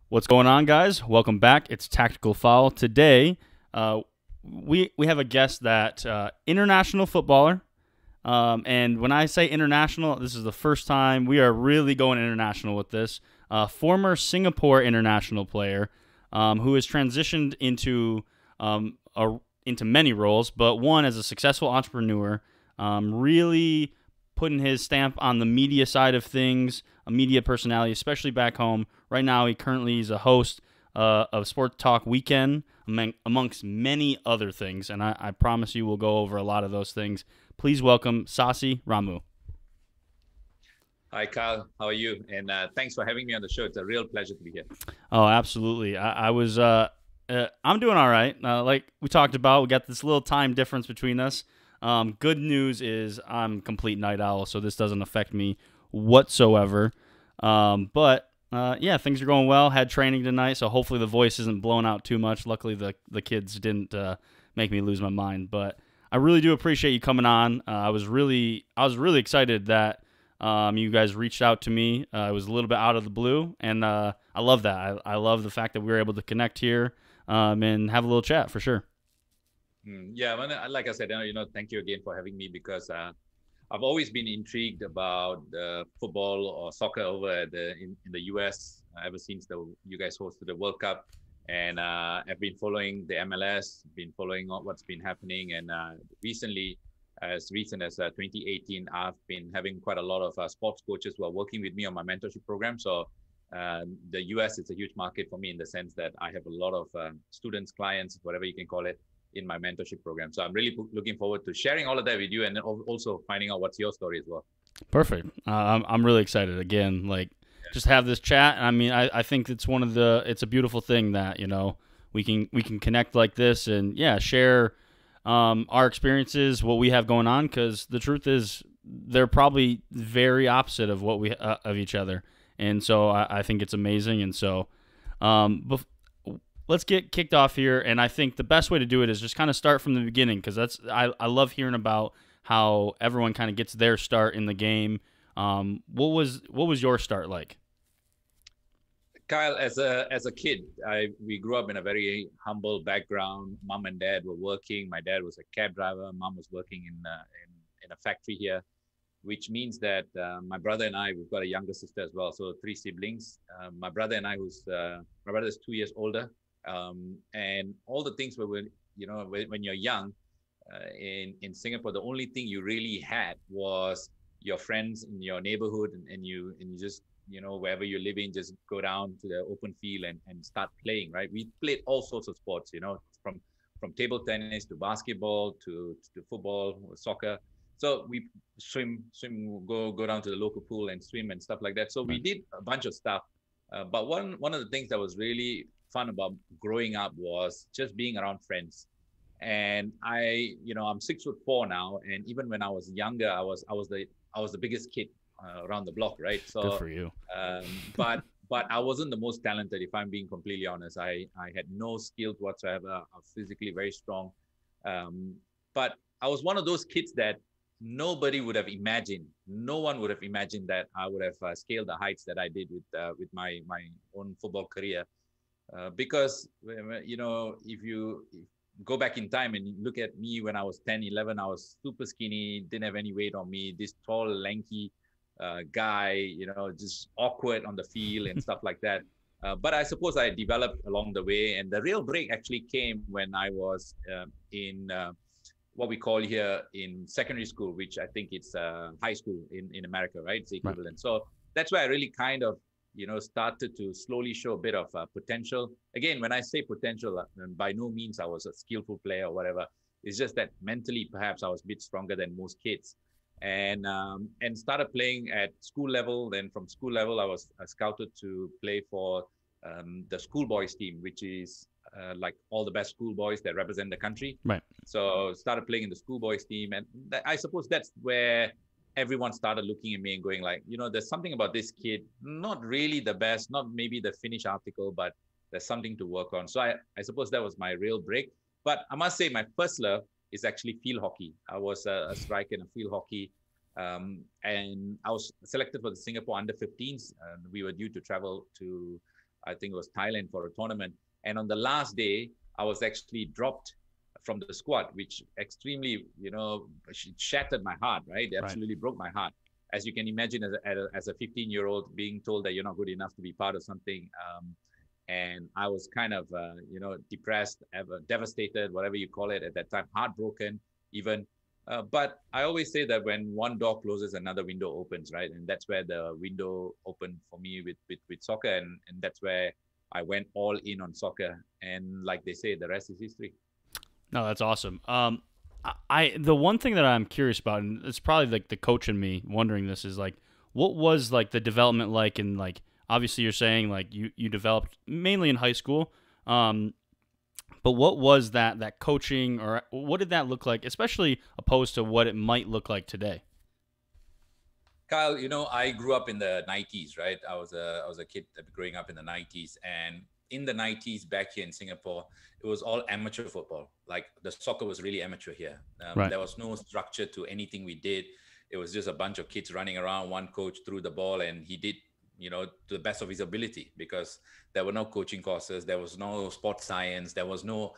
What's going on, guys? Welcome back. It's Tactical Foul. Today, we have a guest that international footballer. And when I say international, this is the first time we are really going international with this. Former Singapore international player who has transitioned into many roles, but one as a successful entrepreneur, really putting his stamp on the media side of things, a media personality, especially back home. Right now, he currently is a host of Sport Talk Weekend, amongst many other things, and I promise you we'll go over a lot of those things. Please welcome Sasi Ramu. Hi, Kyle. How are you? And thanks for having me on the show. It's a real pleasure to be here. Oh, absolutely. I'm doing all right. Like we talked about, we got this little time difference between us. Good news is I'm complete night owl, so this doesn't affect me whatsoever. But yeah, things are going well. Had training tonight, so hopefully the voice isn't blown out too much. Luckily, the kids didn't make me lose my mind. But I really do appreciate you coming on. I was really excited that you guys reached out to me. It was a little bit out of the blue, and I love that. I love the fact that we were able to connect here and have a little chat for sure. Yeah, well, like I said, thank you again for having me because I've always been intrigued about football or soccer over at in the US ever since you guys hosted the World Cup, and I've been following the MLS, been following what's been happening, and recently, as recent as 2018, I've been having quite a lot of sports coaches who are working with me on my mentorship program. So the US is a huge market for me in the sense that I have a lot of students, clients, whatever you can call it, in my mentorship program. So I'm really looking forward to sharing all of that with you, and then also finding out what's your story as well. Perfect. I'm really excited again. Like just have this chat. I mean, I think it's a beautiful thing that we can connect like this and yeah share our experiences, what we have going on. Because the truth is, they're probably very opposite of what we of each other, and so I think it's amazing. And so, let's get kicked off here. And I think the best way to do it is just kind of start from the beginning because I love hearing about how everyone kind of gets their start in the game. What was your start like? Kyle, as a kid, we grew up in a very humble background. Mom and dad were working. My dad was a cab driver. Mom was working in a factory here, which means that my brother and I, we've got a younger sister as well, so three siblings. My brother and I, my brother is 2 years older, and all the things were when you're young in Singapore, the only thing you really had was your friends in your neighborhood, and you just wherever you're living, just go down to the open field and start playing. Right? We played all sorts of sports, from table tennis to basketball to football, soccer. So we swim, go down to the local pool and swim and stuff like that. So we Right. did a bunch of stuff. But one of the things that was really fun about growing up was just being around friends. And I'm 6'4" now, and even when I was younger, I was the biggest kid around the block, right? Good So, for you. but I wasn't the most talented, if I'm being completely honest. I had no skills whatsoever. I was physically very strong, but I was one of those kids that nobody would have imagined. No one would have imagined that I would have scaled the heights that I did with my own football career. Because if you go back in time and look at me when I was 10, 11, I was super skinny, didn't have any weight on me, this tall, lanky guy, just awkward on the field and stuff like that. But I suppose I developed along the way. And the real break actually came when I was in what we call here in secondary school, which I think it's high school in America, right? It's the Right. equivalent. So that's where I really kind of, started to slowly show a bit of potential. Again, when I say potential, by no means I was a skillful player or whatever. It's just that mentally, perhaps I was a bit stronger than most kids, and started playing at school level. Then from school level, I was scouted to play for the schoolboys team, which is like all the best schoolboys that represent the country. Right. So started playing in the schoolboys team, and I suppose that's where everyone started looking at me and going like, there's something about this kid, not really the best, not maybe the finished article, but there's something to work on. So I suppose that was my real break. But I must say my first love is actually field hockey. I was a striker in a field hockey. And I was selected for the Singapore under 15s. And we were due to travel to I think it was Thailand for a tournament. And on the last day, I was actually dropped from the squad, which extremely, shattered my heart, right? It Right. absolutely broke my heart. As you can imagine, as a 15-year-old being told that you're not good enough to be part of something. And I was kind of, depressed, devastated, whatever you call it at that time, heartbroken, even. But I always say that when one door closes, another window opens, right? And that's where the window opened for me with soccer. And that's where I went all in on soccer. And like they say, the rest is history. No, that's awesome. The one thing that I'm curious about, and it's probably like the coach in me wondering this, is like, what was like the development like, and like, obviously you're saying like you developed mainly in high school, but what was that coaching, or what did that look like, especially opposed to what it might look like today? Kyle, I grew up in the 90s, right? I was a kid growing up in the 90s, and in the 90s back here in Singapore, it was all amateur football. Like the soccer was really amateur here. Right. There was no structure to anything we did. It was just a bunch of kids running around. One coach threw the ball, and he did, to the best of his ability, because there were no coaching courses, there was no sports science, there was no,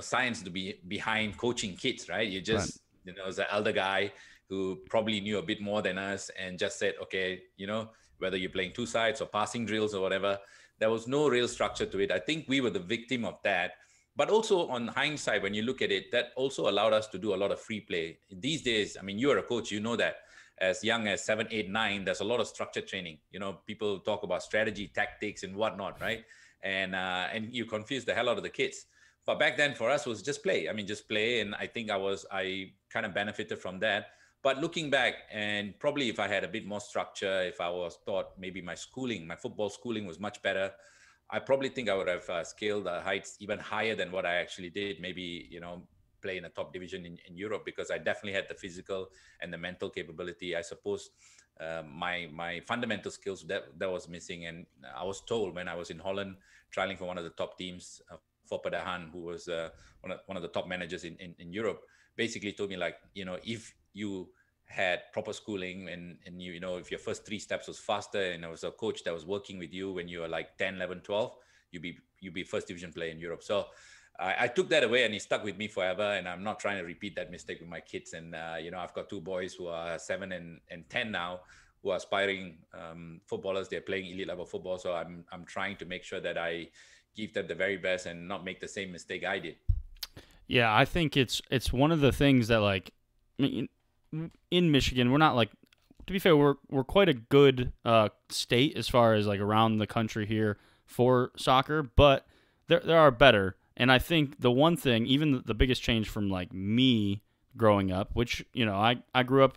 science to be behind coaching kids, right? You Right. just, as an elder guy who probably knew a bit more than us and just said, okay, whether you're playing two sides or passing drills or whatever, there was no real structure to it. I think we were the victim of that. But also on hindsight, when you look at it, that also allowed us to do a lot of free play. These days, I mean, you're a coach, you know that as young as 7, 8, 9, there's a lot of structured training. People talk about strategy, tactics, and whatnot, right? And you confuse the hell out of the kids. But back then, for us, was just play. I mean, just play, and I think I kind of benefited from that. But looking back, and probably if I had a bit more structure, if I was taught maybe my football schooling was much better, I probably think I would have scaled the heights even higher than what I actually did. Maybe, play in a top division in Europe, because I definitely had the physical and the mental capability. I suppose my fundamental skills that was missing. And I was told when I was in Holland, trialing for one of the top teams, for Padahan, who was one of the top managers in Europe, basically told me, like, if you had proper schooling, and if your first 3 steps was faster, and there was a coach that was working with you when you were like 10, 11, 12, you'd be first division player in Europe. So I took that away, and it stuck with me forever. And I'm not trying to repeat that mistake with my kids. And I've got 2 boys who are 7 and 10 now, who are aspiring footballers. They're playing elite level football. So I'm trying to make sure that I give them the very best and not make the same mistake I did. Yeah, I think it's one of the things that, like, I mean, in Michigan, we're not like, to be fair, we're quite a good state as far as like around the country here for soccer, but there are better. And I think the one thing, even the biggest change from like me growing up, which, I grew up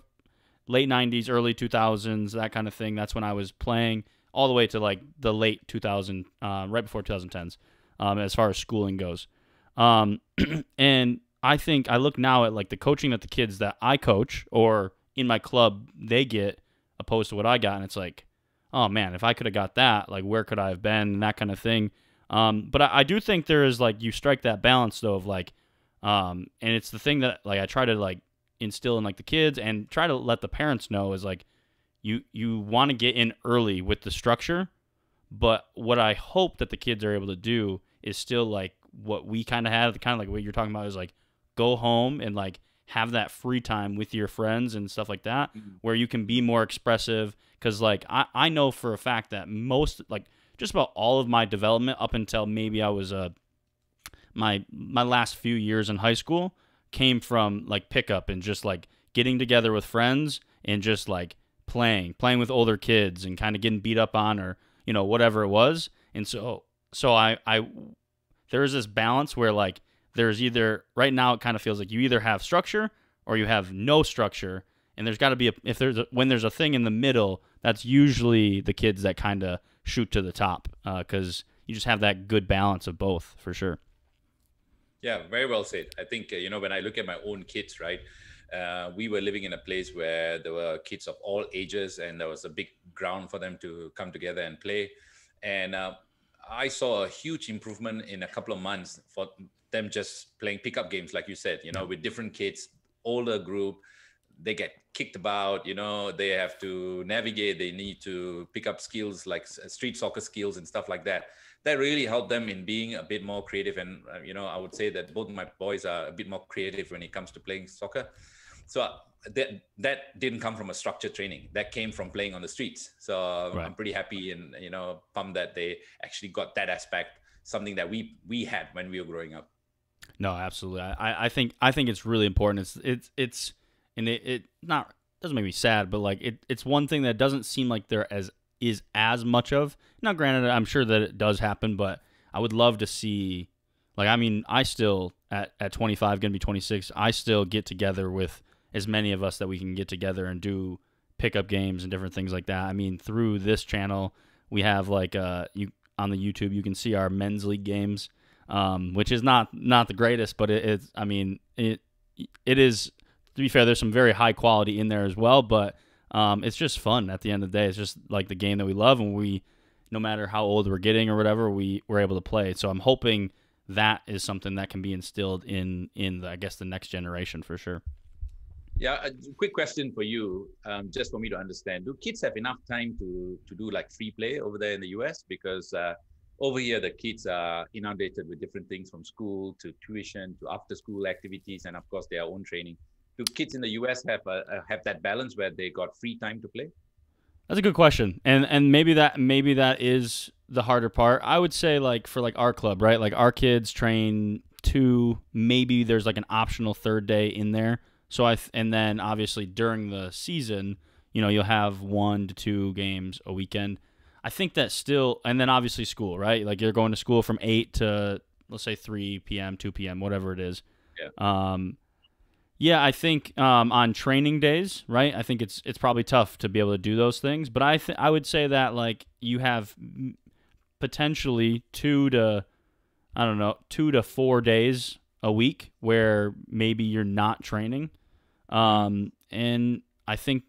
late 90s, early 2000s, that kind of thing. That's when I was playing all the way to like the late 2000, right before 2010s, as far as schooling goes. Um, and I think I look now at like the coaching that the kids that I coach or in my club they get opposed to what I got, and it's like, oh man, if I could have got that, like where could I have been, and that kind of thing. But I do think there is like you strike that balance though of like, and it's the thing that like I try to like instill in like the kids and try to let the parents know is like you want to get in early with the structure, but what I hope that the kids are able to do is still like what we kind of had, kind of like what you're talking about is like go home and like have that free time with your friends and stuff like that Mhm. where you can be more expressive. Because like I know for a fact that most like just about all of my development up until maybe I was my last few years in high school came from like pickup and just like getting together with friends and just like playing with older kids and kind of getting beat up on or whatever it was. And so I there's this balance where like there's either right now it kind of feels like you either have structure or you have no structure, and there's got to be if there's when there's a thing in the middle, that's usually the kids that kind of shoot to the top because you just have that good balance of both for sure. Yeah, very well said. I think, when I look at my own kids, right, we were living in a place where there were kids of all ages, and there was a big ground for them to come together and play. And I saw a huge improvement in a couple of months for them just playing pickup games, like you said, Yeah. with different kids, older group. they get kicked about, they have to navigate, they need to pick up skills like street soccer skills and stuff like that. That really helped them in being a bit more creative. And, I would say that both my boys are a bit more creative when it comes to playing soccer. So that didn't come from a structured training. That came from playing on the streets. So Right. I'm pretty happy and, pumped that they actually got that aspect, something that we had when we were growing up. No, absolutely. I think it's really important. It's and it not doesn't make me sad, but like it's one thing that doesn't seem like there is as much of. Now, granted, I'm sure that it does happen, but I would love to see. Like, I mean, I still at 25, gonna be 26. I still get together with as many of us that we can get together and do pickup games and different things like that. I mean, through this channel, we have like you on the YouTube, you can see our men's league games. Which is not the greatest, but it's I mean it is, to be fair. There's some very high quality in there as well, but it's just fun at the end of the day. It's just like the game that we love, and we, no matter how old we're getting or whatever, we're able to play. So I'm hoping that is something that can be instilled in I guess the next generation for sure. Yeah, a quick question for you, just for me to understand. Do kids have enough time to do like free play over there in the US? Because over here, the kids are inundated with different things, from school to tuition to after school activities, and of course their own training. Do kids in the US have that balance where they got free time to play? That's a good question, and maybe that is the harder part. I would say, like, for like our club, right? Like, our kids train 2, maybe there's like an optional third day in there. So and then obviously during the season, you'll have 1 to 2 games a weekend. I think that still, and then obviously school, right? Like, you're going to school from 8 to, let's say, 3 p.m., 2 p.m., whatever it is. Yeah. Yeah, I think on training days, right? I think it's probably tough to be able to do those things, but I would say that, like, you have potentially 2 to 4 days a week where maybe you're not training. And I think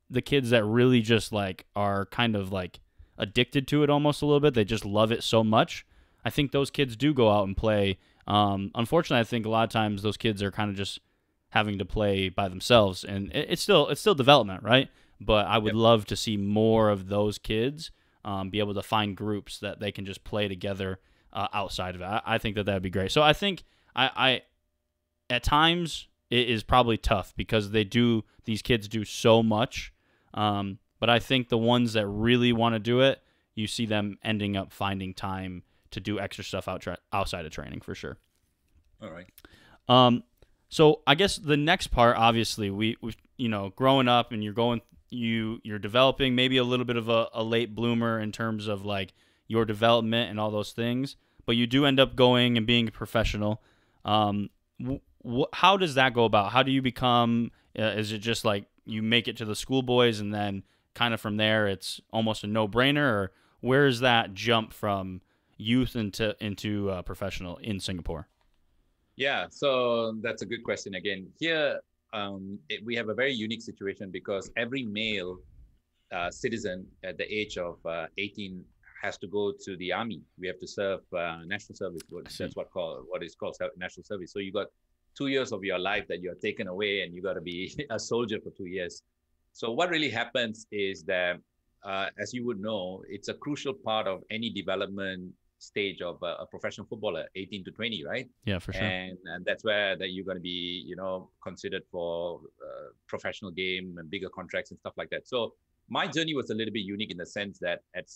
the kids that really just like are kind of like addicted to it almost a little bit, they just love it so much, I think those kids do go out and play. Unfortunately, I think a lot of times those kids are kind of just having to play by themselves, and it's still development, right? But I would love to see more of those kids be able to find groups that they can just play together outside of it. I think that would be great. So I think I at times it is probably tough because these kids do so much. But I think the ones that really want to do it, you see them ending up finding time to do extra stuff outside of training for sure. All right. So I guess the next part, obviously, we growing up and you're developing, maybe a little bit of a late bloomer in terms of like your development and all those things, but you do end up going and being a professional. How does that go about? How do you become? Is it just like you make it to the schoolboys and then kind of from there it's almost a no-brainer, or where is that jump from youth into professional in Singapore? Yeah, so that's a good question. Again, here we have a very unique situation because every male citizen at the age of 18 has to go to the army. We have to serve national service. That's what is called national service. So you got 2 years of your life that you're taken away, and you got to be a soldier for 2 years. So what really happens is that, as you would know, it's a crucial part of any development stage of a professional footballer, 18 to 20, right? Yeah, for sure. And that's where that you're going to be, considered for professional game and bigger contracts and stuff like that. So my journey was a little bit unique in the sense that at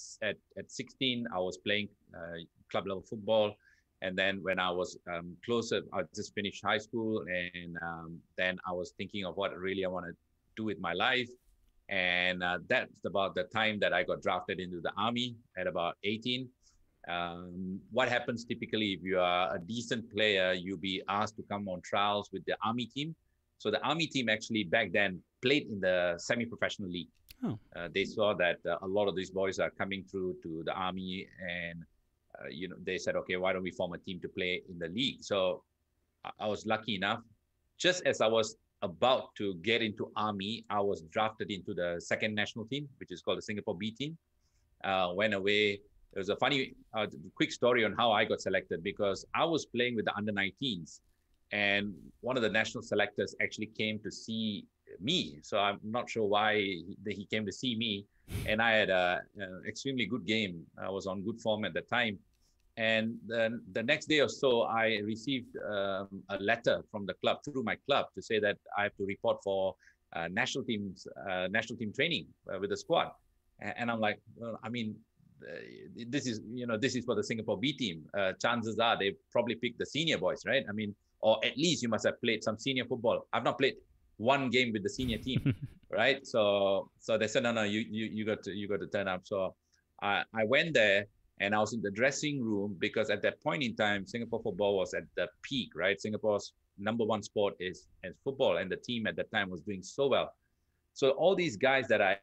16, I was playing club level football. And then when I was closer, I just finished high school, and then I was thinking of what really I want to do with my life. And that's about the time that I got drafted into the army at about 18. What happens typically, if you are a decent player, you'll be asked to come on trials with the army team. So the army team actually back then played in the semi-professional league. Oh. They saw that a lot of these boys are coming through to the army, and they said, okay, why don't we form a team to play in the league? So I was lucky enough, just as I was about to get into army, I was drafted into the second national team, which is called the Singapore B team. Went away. There was a funny, quick story on how I got selected, because I was playing with the under 19s, and one of the national selectors actually came to see me. So I'm not sure why he came to see me. And I had a extremely good game. I was on good form at the time. And then the next day or so, I received a letter from the club through my club to say that I have to report for national team training with the squad. And I'm like, well, I mean, this is for the Singapore B team. Chances are they probably pick the senior boys, right? I mean, or at least you must have played some senior football. I've not played one game with the senior team, right? So they said, no, you got to turn up. So I went there. And I was in the dressing room because at that point in time, Singapore football was at the peak, right? Singapore's #1 sport is football, and the team at that time was doing so well. So all these guys that I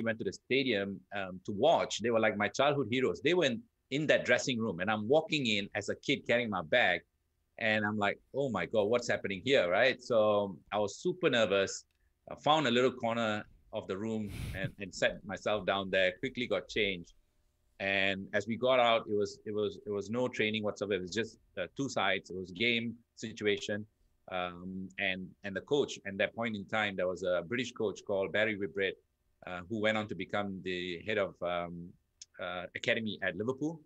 went to the stadium to watch, they were like my childhood heroes. They were in that dressing room, and I'm walking in as a kid carrying my bag, and I'm like, oh my God, what's happening here, right? So I was super nervous. I found a little corner of the room and sat myself down there, quickly got changed. And as we got out, it was no training whatsoever. It was just two sides. It was game situation, and the coach. And at that point in time, there was a British coach called Barry Whitbread, who went on to become the head of academy at Liverpool.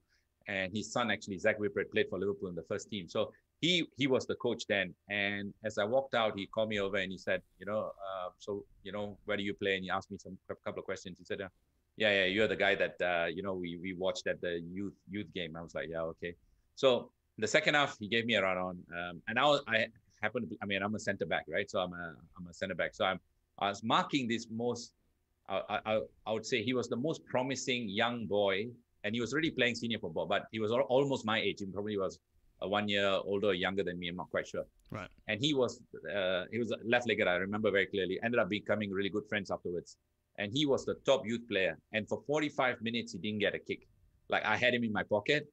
And his son actually, Zach Whitbread, played for Liverpool in the first team. So he was the coach then. And as I walked out, he called me over and he said, so where do you play? And he asked me a couple of questions. He said, yeah, you're the guy that we watched at the youth game. I was like, yeah, okay. So the second half, he gave me a run on, and I happen to be, I mean, I'm a center back, right? So I'm a center back. So I was marking this most. I would say he was the most promising young boy, and he was already playing senior football, but he was almost my age. He probably was 1 year older or younger than me. I'm not quite sure. Right. And he was left-legged. I remember very clearly. Ended up becoming really good friends afterwards. And he was the top youth player. And for 45 minutes, he didn't get a kick. Like I had him in my pocket.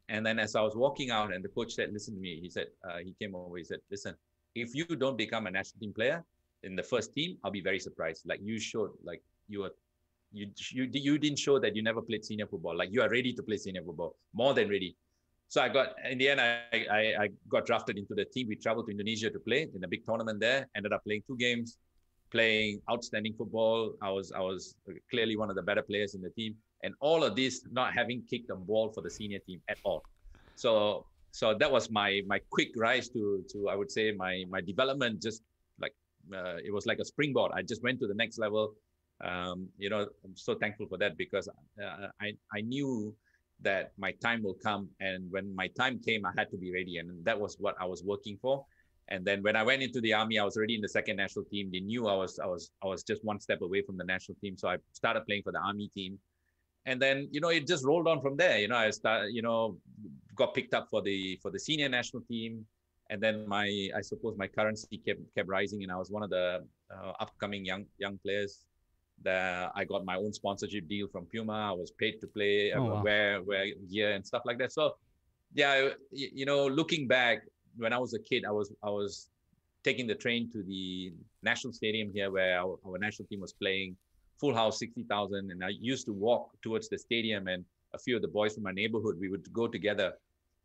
And then as I was walking out and the coach said, listen to me, he said, he came over, he said, listen, if you don't become a national team player in the first team, I'll be very surprised. Like you showed, like you didn't show that you never played senior football. Like you are ready to play senior football, more than ready. So in the end, I got drafted into the team. We traveled to Indonesia to play in a big tournament there, ended up playing 2 games. Playing outstanding football. I was clearly one of the better players in the team, and all of this not having kicked a ball for the senior team at all. So that was my quick rise to I would say my development. Just like it was like a springboard. I just went to the next level. I'm so thankful for that because I knew that my time will come, and when my time came, I had to be ready, and that was what I was working for. And then when I went into the army, I was already in the second national team. They knew I was just one step away from the national team. So I started playing for the army team. And then, it just rolled on from there. I got picked up for the senior national team. And then I suppose my currency kept rising. And I was one of the upcoming young players. I got my own sponsorship deal from Puma. I was paid to play, wear gear and stuff like that. So yeah, looking back, when I was a kid, I was taking the train to the national stadium here where our national team was playing, full house, 60,000. And I used to walk towards the stadium, and a few of the boys from my neighborhood, we would go together,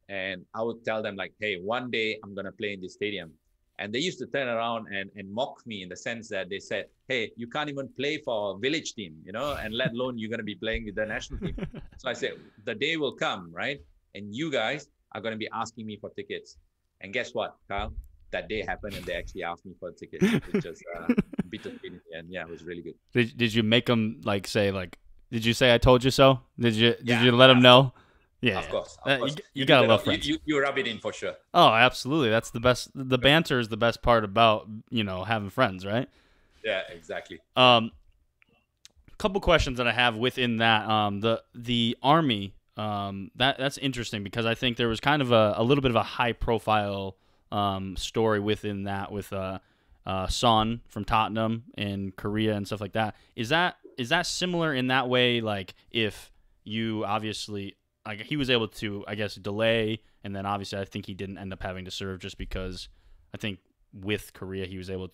and I would tell them like, hey, one day I'm going to play in this stadium. And they used to turn around and mock me in the sense that they said, hey, you can't even play for a village team, and let alone you're going to be playing with the national team. So I said, the day will come, right? And you guys are going to be asking me for tickets. And guess what, Kyle? That day happened, and they actually asked me for a ticket, which was bittersweet. And yeah, it was really good. Did you make them did you say I told you so? Did you let them know? Yeah, of course. You gotta love friends. You rub it in for sure. Oh, absolutely. That's the best. The banter is the best part about having friends, right? Yeah, exactly. Couple questions that I have within that. The Army. That's interesting because I think there was kind of a little bit of a high profile story within that with Son from Tottenham and Korea and stuff like that. Is that similar in that way? Like if you obviously he was able to, I guess, delay, and then obviously I think he didn't end up having to serve just because I think with Korea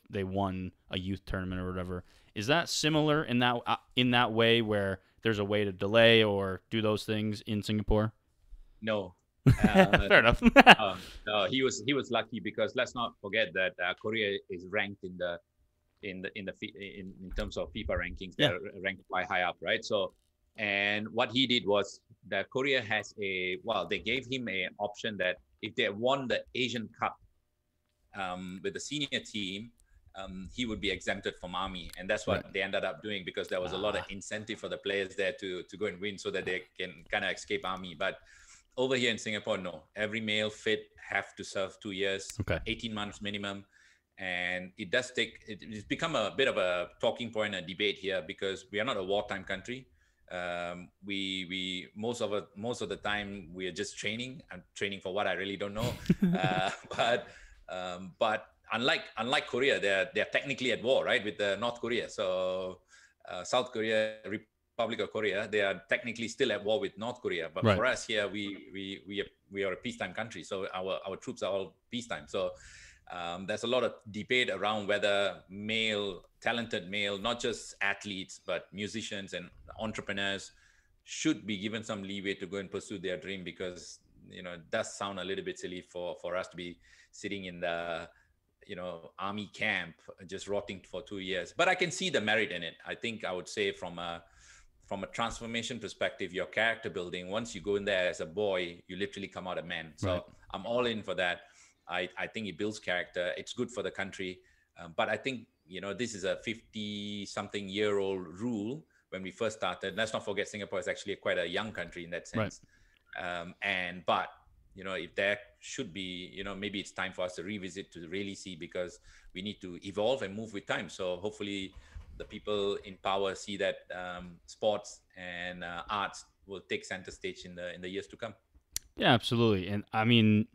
they won a youth tournament or whatever. Is that similar in that way where there's a way to delay or do those things in Singapore? No. Fair enough. No, he was lucky because let's not forget that Korea is ranked in the in terms of FIFA rankings. Yeah. They're ranked quite high up, right? So, and what he did was that Korea has they gave him a option that if they won the Asian Cup with the senior team, he would be exempted from army, and that's what Right. they ended up doing because there was a lot of incentive for the players there to go and win so that they can kind of escape army. But over here in Singapore, no, every male fit have to serve 2 years, Okay. 18 months minimum. And it does take, it's become a bit of a talking point, a debate here because we are not a wartime country. We most of the time we are just training. I'm training for what I really don't know. But unlike Korea, they're technically at war, right, with North Korea. So South Korea, Republic of Korea, they are technically still at war with North Korea. But Right. for us here, we are a peacetime country, so our troops are all peacetime. So there's a lot of debate around whether talented male, not just athletes, but musicians and entrepreneurs should be given some leeway to go and pursue their dream, because it does sound a little bit silly for us to be sitting in the army camp just rotting for 2 years. But I can see the merit in it. I think I would say from a transformation perspective, your character building, once you go in there as a boy, you literally come out a man. So Right. I'm all in for that. I think it builds character. It's good for the country. But I think, this is a 50-something-year-old rule when we first started. Let's not forget Singapore is actually quite a young country in that sense. Right. But if there should be, maybe it's time for us to revisit, to really see, because we need to evolve and move with time. So hopefully the people in power see that sports and arts will take center stage in the years to come. Yeah, absolutely. And I mean,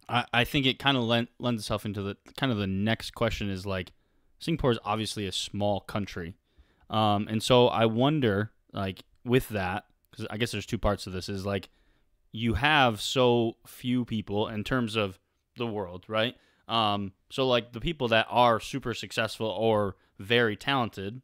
I think it kind of lends itself into the kind of the next question is like, Singapore is obviously a small country. And so I wonder, like, with that, because I guess there's two parts to this, is like, you have so few people in terms of the world, right? So like the people that are super successful or very talented,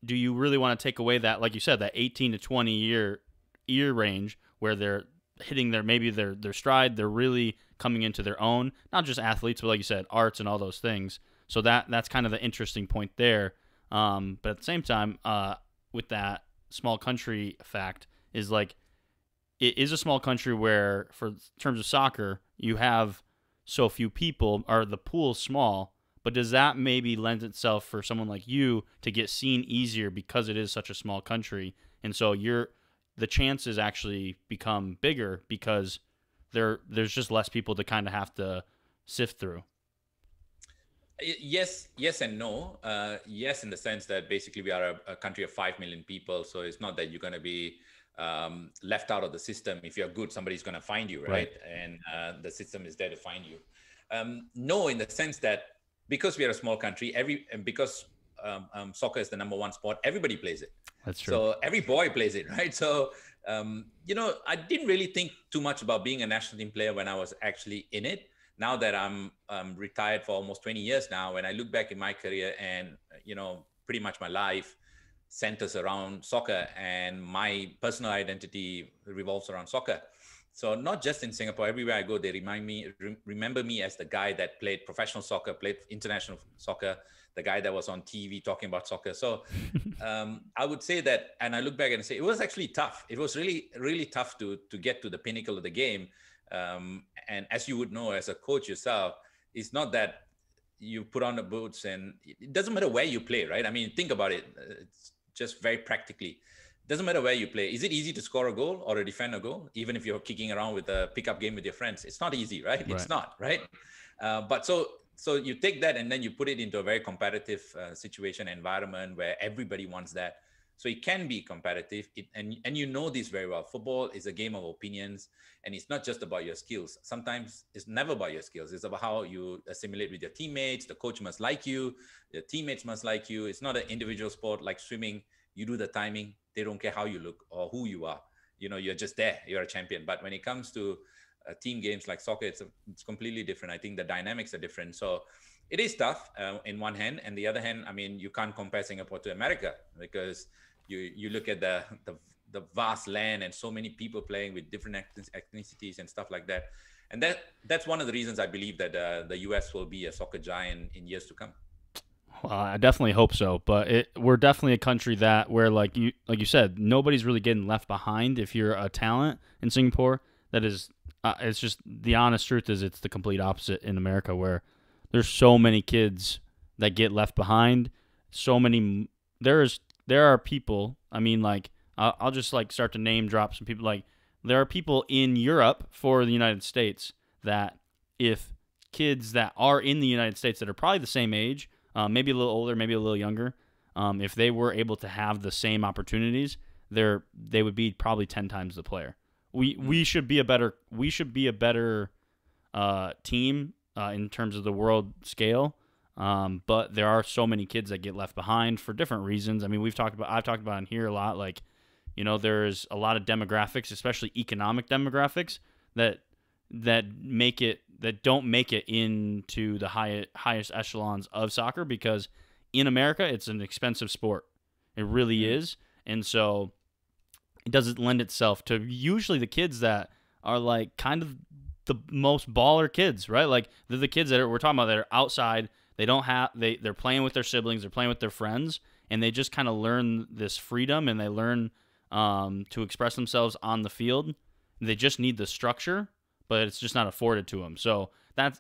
do you really want to take away that, like you said, that 18 to 20 year range where they're hitting their stride, they're really coming into their own, not just athletes, but like you said, arts and all those things. So that's kind of the interesting point there. But at the same time, with that small country fact is like, it is a small country where, for terms of soccer, you have so few people, or the pool's small. But does that maybe lend itself for someone like you to get seen easier because it is such a small country, and so the chances actually become bigger because there's just less people to kind of have to sift through? Yes and no. Yes, in the sense that basically we are a country of 5 million people, so it's not that you're going to be left out of the system. If you're good, somebody's going to find you, right? And the system is there to find you. No, in the sense that because we are a small country, because soccer is the number one sport, everybody plays it. That's true. So every boy plays it, right? So I didn't really think too much about being a national team player when I was actually in it. Now that I'm retired for almost 20 years now, when I look back in my career, and pretty much my life centers around soccer, and my personal identity revolves around soccer. So not just in Singapore, everywhere I go, they remember me as the guy that played professional soccer, played international soccer, the guy that was on TV talking about soccer. So I would say that, and I look back and say, it was actually tough. It was really, really tough to get to the pinnacle of the game. And as you would know, as a coach yourself, it's not that you put on the boots and it doesn't matter where you play, right? I mean, think about it. It's just very practically. Doesn't matter where you play. Is it easy to score a goal or to defend a goal? Even if you're kicking around with a pickup game with your friends, it's not easy, right? It's not, right? But so you take that and then you put it into a very competitive situation, environment where everybody wants that. So it can be competitive, and you know this very well. Football is a game of opinions, and it's not just about your skills. Sometimes it's never about your skills. It's about how you assimilate with your teammates. The coach must like you. Your teammates must like you. It's not an individual sport like swimming. You do the timing. They don't care how you look or who you are. You're just there. You're a champion. But when it comes to team games like soccer, it's completely different. I think the dynamics are different. So it is tough in one hand. And the other hand, I mean, you can't compare Singapore to America, because you look at the vast land and so many people playing with different ethnicities and stuff like that. And that's one of the reasons I believe that the US will be a soccer giant in years to come. Well, I definitely hope so, but we're definitely a country that where like you said, nobody's really getting left behind. If you're a talent in Singapore, that is, it's just the honest truth is it's the complete opposite in America, where there's so many kids that get left behind. So many there are people. I mean, like I'll just like start to name drop some people. Like there are people in Europe for the United States that if kids that are in the United States that are probably the same age, maybe a little older, maybe a little younger, if they were able to have the same opportunities, they would be probably 10 times the player. We should be a better team in terms of the world scale. But there are so many kids that get left behind for different reasons. I mean, I've talked about in here a lot. Like, there's a lot of demographics, especially economic demographics, that don't make it into the highest echelons of soccer, because in America it's an expensive sport. It really is, and so it doesn't lend itself to usually the kids that are like kind of the most baller kids, right? Like they're the kids we're talking about that are outside. They're playing with their siblings, they're playing with their friends, and they just kind of learn this freedom, and they learn to express themselves on the field. They just need the structure, but it's just not afforded to them. So that's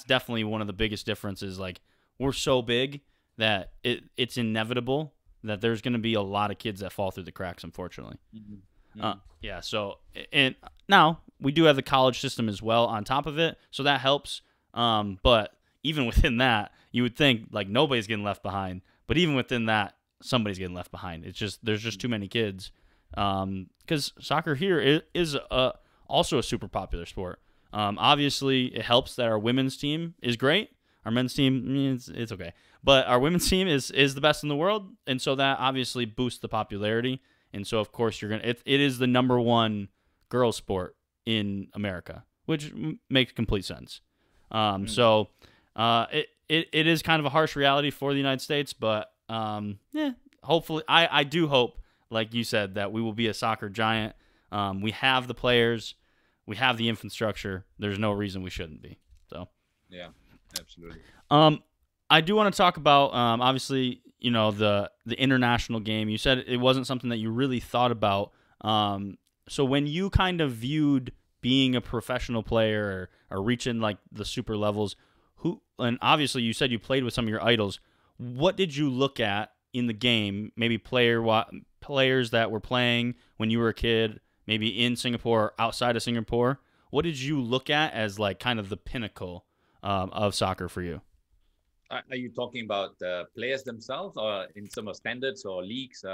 definitely one of the biggest differences. Like we're so big that it's inevitable that there's going to be a lot of kids that fall through the cracks, unfortunately. Mm-hmm. Mm-hmm. Yeah. So, and now we do have the college system as well on top of it, so that helps. But even within that, you would think like nobody's getting left behind, but even within that, somebody's getting left behind. It's just there's just too many kids. Because soccer here is also a super popular sport. Obviously, it helps that our women's team is great. Our men's team, it's okay, but our women's team is the best in the world, and so that obviously boosts the popularity. And so, of course, it is the number one girls' sport in America, which makes complete sense. So it is kind of a harsh reality for the United States, but hopefully, I do hope, like you said, that we will be a soccer giant. We have the players, we have the infrastructure. There's no reason we shouldn't be. So yeah, absolutely. I do want to talk about obviously, the international game. You said it wasn't something that you really thought about. So when you kind of viewed being a professional player or reaching like the super levels, and obviously you said you played with some of your idols. What did you look at in the game? Maybe players that were playing when you were a kid, maybe in Singapore or outside of Singapore. What did you look at as like kind of the pinnacle of soccer for you? Are you talking about the players themselves, or in some of standards or leagues?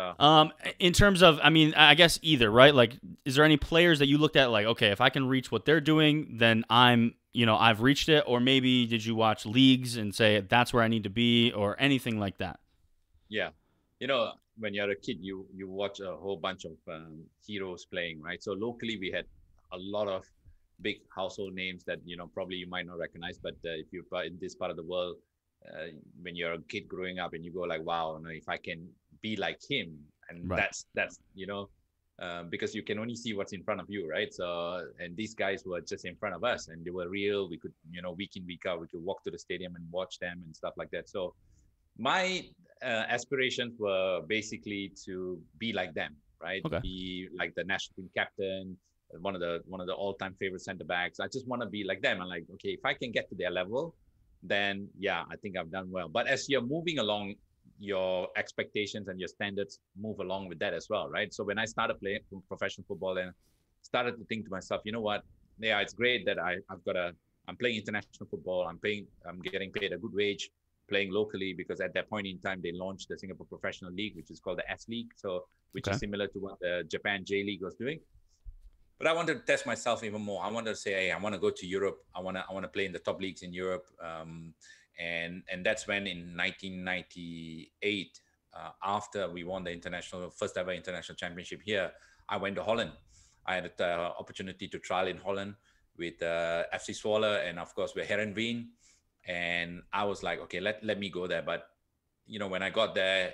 In terms of, I mean, I guess either, right? Like, is there any players that you looked at like, okay, if I can reach what they're doing, then I've reached it? Or maybe did you watch leagues and say that's where I need to be, or anything like that? Yeah, when you're a kid, you watch a whole bunch of heroes playing, right? So locally, we had a lot of big household names that probably you might not recognize, but if you're in this part of the world, when you're a kid growing up and you go like, wow, if I can be like him, and Right. that's because you can only see what's in front of you, right? So, and these guys were just in front of us, and they were real. We could, week in, week out, we could walk to the stadium and watch them and stuff like that. So my aspirations were basically to be like them, right? Okay. Be like the national team captain, one of the all-time favorite center backs. I just want to be like them. I'm like, okay, if I can get to their level, then yeah, I think I've done well. But as you're moving along, your expectations and your standards move along with that as well, right? So when I started playing professional football, and started to think to myself, you know what? Yeah, it's great that I'm playing international football. I'm getting paid a good wage playing locally, because at that point in time they launched the Singapore Professional League, which is called the S League, which is similar to what the Japan J League was doing. But I wanted to test myself even more. I wanted to say, hey, I want to go to Europe. I want to play in the top leagues in Europe. And that's when in 1998, after we won the first ever international championship here, I went to Holland. I had the opportunity to trial in Holland with FC Zwolle, and of course with Heerenveen. And I was like, okay, let me go there. But when I got there,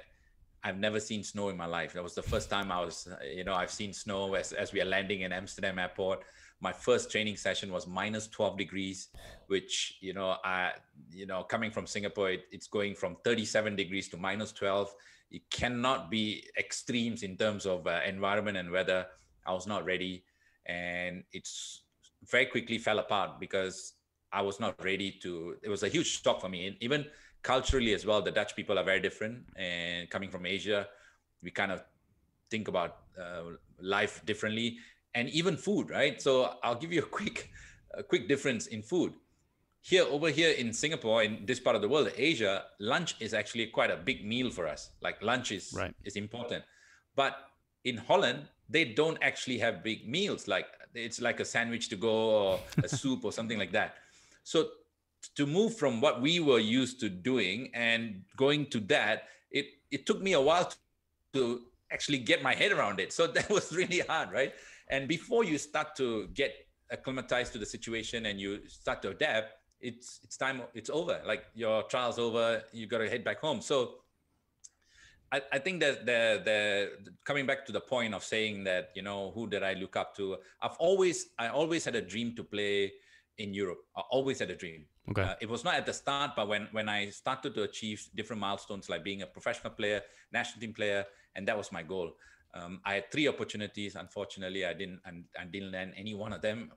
I've never seen snow in my life. That was the first time I've seen snow as we are landing in Amsterdam airport. my first training session was minus 12 degrees, which, coming from Singapore, it's going from 37 degrees to minus 12. It cannot be extremes in terms of environment and weather. I was not ready. And it's very quickly fell apart because I was not ready to. It was a huge shock for me. And even culturally as well, the Dutch people are very different. And coming from Asia, we kind of think about life differently, and even food, right? So I'll give you a quick difference in food. Over here in Singapore, in this part of the world, Asia, lunch is actually quite a big meal for us. Like lunch Right. is important. But in Holland, they don't actually have big meals. Like it's like a sandwich to go or a soup or something like that. So to move from what we were used to doing and going to that, it took me a while to actually get my head around it. So that was really hard, right? And before you start to get acclimatized to the situation and you start to adapt, it's time, it's over. Like your trial's over, you got to head back home. So I think that the coming back to the point of saying that, who did I look up to? I always had a dream to play in Europe. I always had a dream. Okay. It was not at the start, but when I started to achieve different milestones, like being a professional player, national team player, and that was my goal. I had 3 opportunities. Unfortunately, I didn't land any one of them.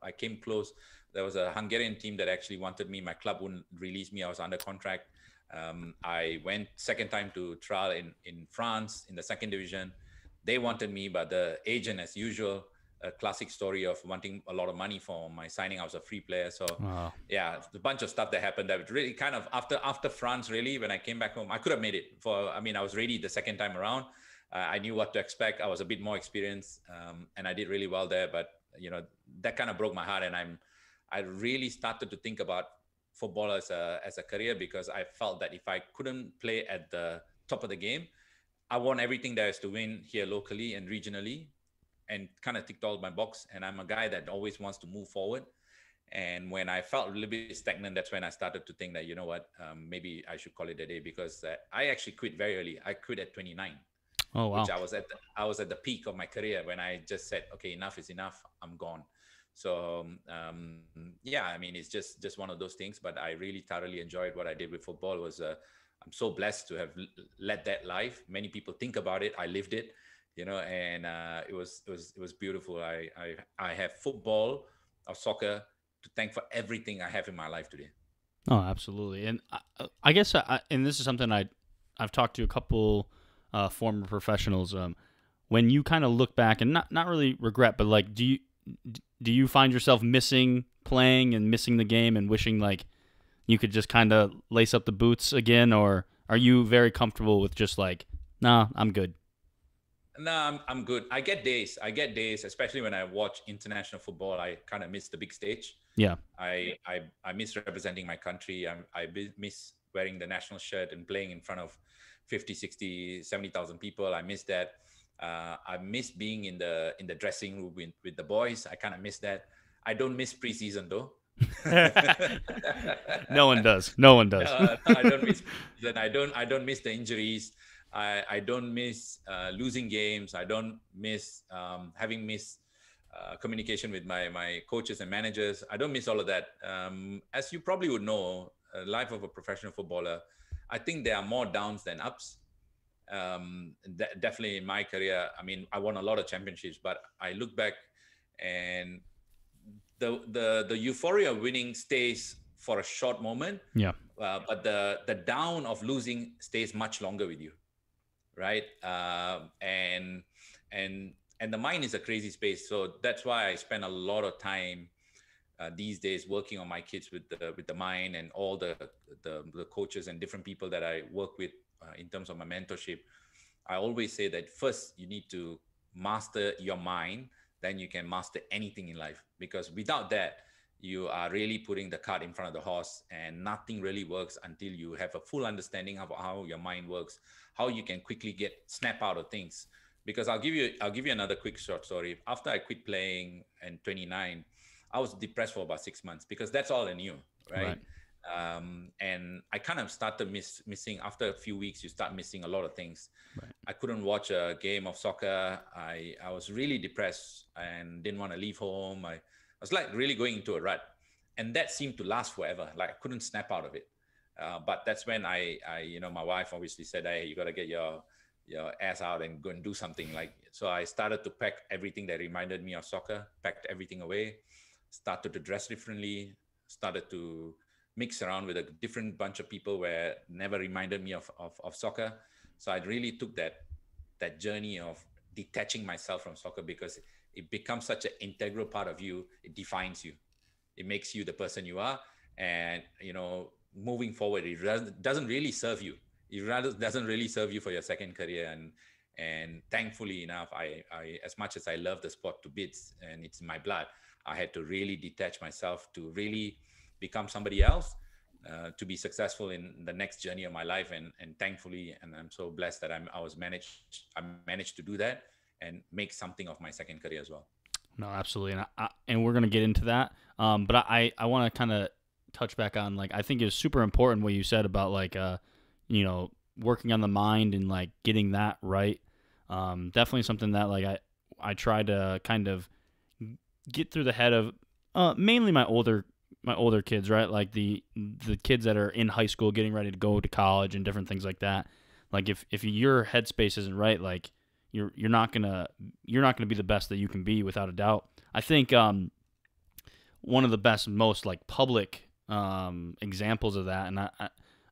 I came close. There was a Hungarian team that actually wanted me. My club wouldn't release me. I was under contract. I went second time to trial in France in the second division. They wanted me, but the agent, as usual, a classic story of wanting a lot of money for my signing. I was a free player. So yeah, a bunch of stuff that happened that really kind of after France, really, when I came back home, I could have made it I was ready the second time around. I knew what to expect. I was a bit more experienced, and I did really well there. But that kind of broke my heart, and I really started to think about football as a career, because I felt that if I couldn't play at the top of the game, I want everything there is to win here locally and regionally, and kind of ticked all my box. And I'm a guy that always wants to move forward. And when I felt a little bit stagnant, that's when I started to think that, maybe I should call it a day, because I actually quit very early. I quit at 29. Oh, wow. Which I was at the peak of my career when I just said, okay, enough is enough. I'm gone. So yeah, I mean, it's just one of those things. But I really thoroughly enjoyed what I did with football. I'm so blessed to have led that life. Many people think about it. I lived it, and it was beautiful. I have football or soccer to thank for everything I have in my life today. Oh, absolutely. And I guess, and this is something I've talked to a couple former professionals. When you kind of look back and not really regret, but like, do you find yourself missing playing and missing the game and wishing like you could just kind of lace up the boots again, or are you very comfortable with just like, nah, I'm good? No, I'm good. I get days, especially when I watch international football. I kind of miss the big stage. Yeah. I miss representing my country. I miss wearing the national shirt and playing in front of 50, 60, 70,000 people. I miss that. I miss being in the dressing room with the boys. I kind of miss that. I don't miss preseason though. No one does. No one does. I don't miss that. I don't miss the injuries. I don't miss losing games. I don't miss having missed communication with my coaches and managers. I don't miss all of that. As you probably would know, life of a professional footballer, I think there are more downs than ups. Definitely in my career, I mean, I won a lot of championships, but I look back and the euphoria of winning stays for a short moment. Yeah. But the down of losing stays much longer with you, right? And the mind is a crazy space. So that's why I spend a lot of time these days working on my kids with the mind, and all the coaches and different people that I work with in terms of my mentorship. I always say that first you need to master your mind, then you can master anything in life. Because without that, you are really putting the cart in front of the horse, and nothing really works until you have a full understanding of how your mind works, how you can quickly snap out of things. Because I'll give you another quick short story. After I quit playing in 29, I was depressed for about 6 months, because that's all I knew, right? And I kind of started missing after a few weeks. You start missing a lot of things. Right. I couldn't watch a game of soccer. I was really depressed and didn't want to leave home. I was like really going into a rut, and that seemed to last forever. Like I couldn't snap out of it. But that's when my wife obviously said, "Hey, you got to get your ass out and go and do something." Like, so I started to pack everything that reminded me of soccer, packed everything away, started to dress differently, started to mix around with a different bunch of people where never reminded me of soccer. So I really took that journey of detaching myself from soccer, because it becomes such an integral part of you. It defines you. It makes you the person you are. And, moving forward, it doesn't really serve you. It rather doesn't really serve you for your second career. And thankfully enough, I as much as I love the sport to bits and it's in my blood, I had to really detach myself to really become somebody else, to be successful in the next journey of my life. And thankfully, and I'm so blessed that I managed to do that and make something of my second career as well. No, absolutely, and we're gonna get into that. But I want to kind of touch back on, like, I think it's super important what you said about, like, working on the mind and, like, getting that right. Definitely something that, like, I try to kind of get through the head of mainly my older kids, right? Like the kids that are in high school getting ready to go to college and different things like that. Like if your headspace isn't right, like you're not gonna be the best that you can be, without a doubt. I think one of the best, most, like, public examples of that, and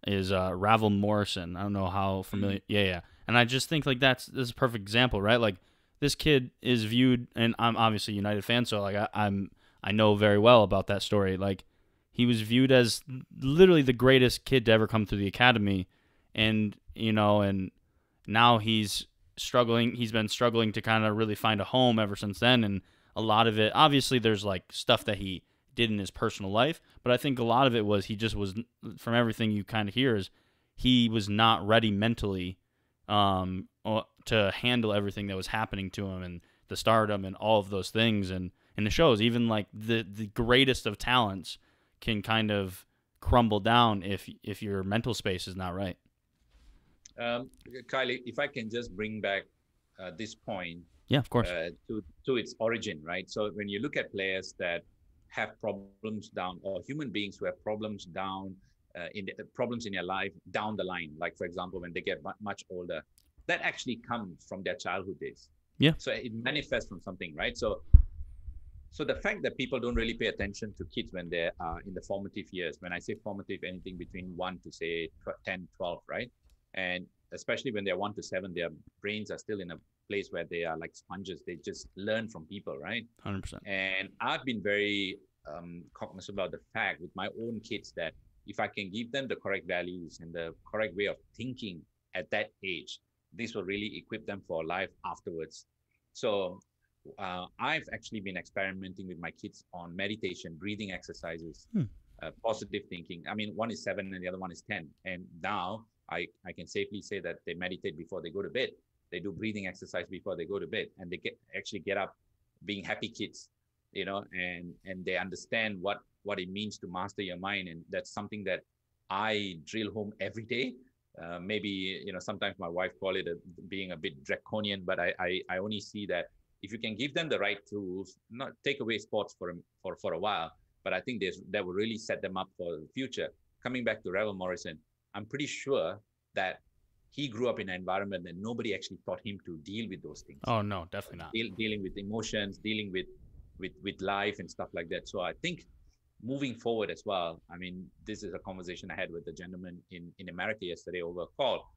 is Ravel Morrison. I don't know how familiar. Yeah, yeah. And I just think, like, this is a perfect example, right? Like, this kid is viewed, and I'm obviously a United fan, so, like, I know very well about that story. Like, he was viewed as literally the greatest kid to ever come through the academy, and now he's struggling. He's been struggling to kind of really find a home ever since then, and a lot of it, obviously, there's, like, stuff that he did in his personal life, but I think a lot of it was he just was, from everything you kind of hear, is he was not ready mentally to handle everything that was happening to him, and the stardom and all of those things. And it shows, even, like, the greatest of talents can kind of crumble down if your mental space is not right. Um, Kylie, if I can just bring back this point Yeah, of course. to its origin, right? So when you look at players that have problems down, or human beings who have problems down, problems in their life down the line, like, for example, when they get much older, that actually comes from their childhood days. Yeah. So it manifests from something, right? So the fact that people don't really pay attention to kids when they're in the formative years, when I say formative, anything between 1 to, say, 10, 12, right? And especially when they're 1 to 7, their brains are still in a place where they are like sponges. They just learn from people, right? 100%. And I've been very cognizant about the fact with my own kids that if I can give them the correct values and the correct way of thinking at that age, this will really equip them for life afterwards. So I've actually been experimenting with my kids on meditation, breathing exercises, positive thinking. I mean, one is 7 and the other one is 10. And now I can safely say that they meditate before they go to bed. They do breathing exercise before they go to bed, and they actually get up being happy kids, and they understand what it means to master your mind. And that's something that I drill home every day. Maybe, sometimes my wife call it being a bit draconian, but I only see that if you can give them the right tools, not take away sports for a while, but I think that will really set them up for the future. Coming back to Ravel Morrison, I'm pretty sure that he grew up in an environment that nobody actually taught him to deal with those things. Oh, no, definitely not. Dealing with emotions, dealing with life and stuff like that. So I think moving forward as well, I mean, this is a conversation I had with a gentleman in America yesterday over a call.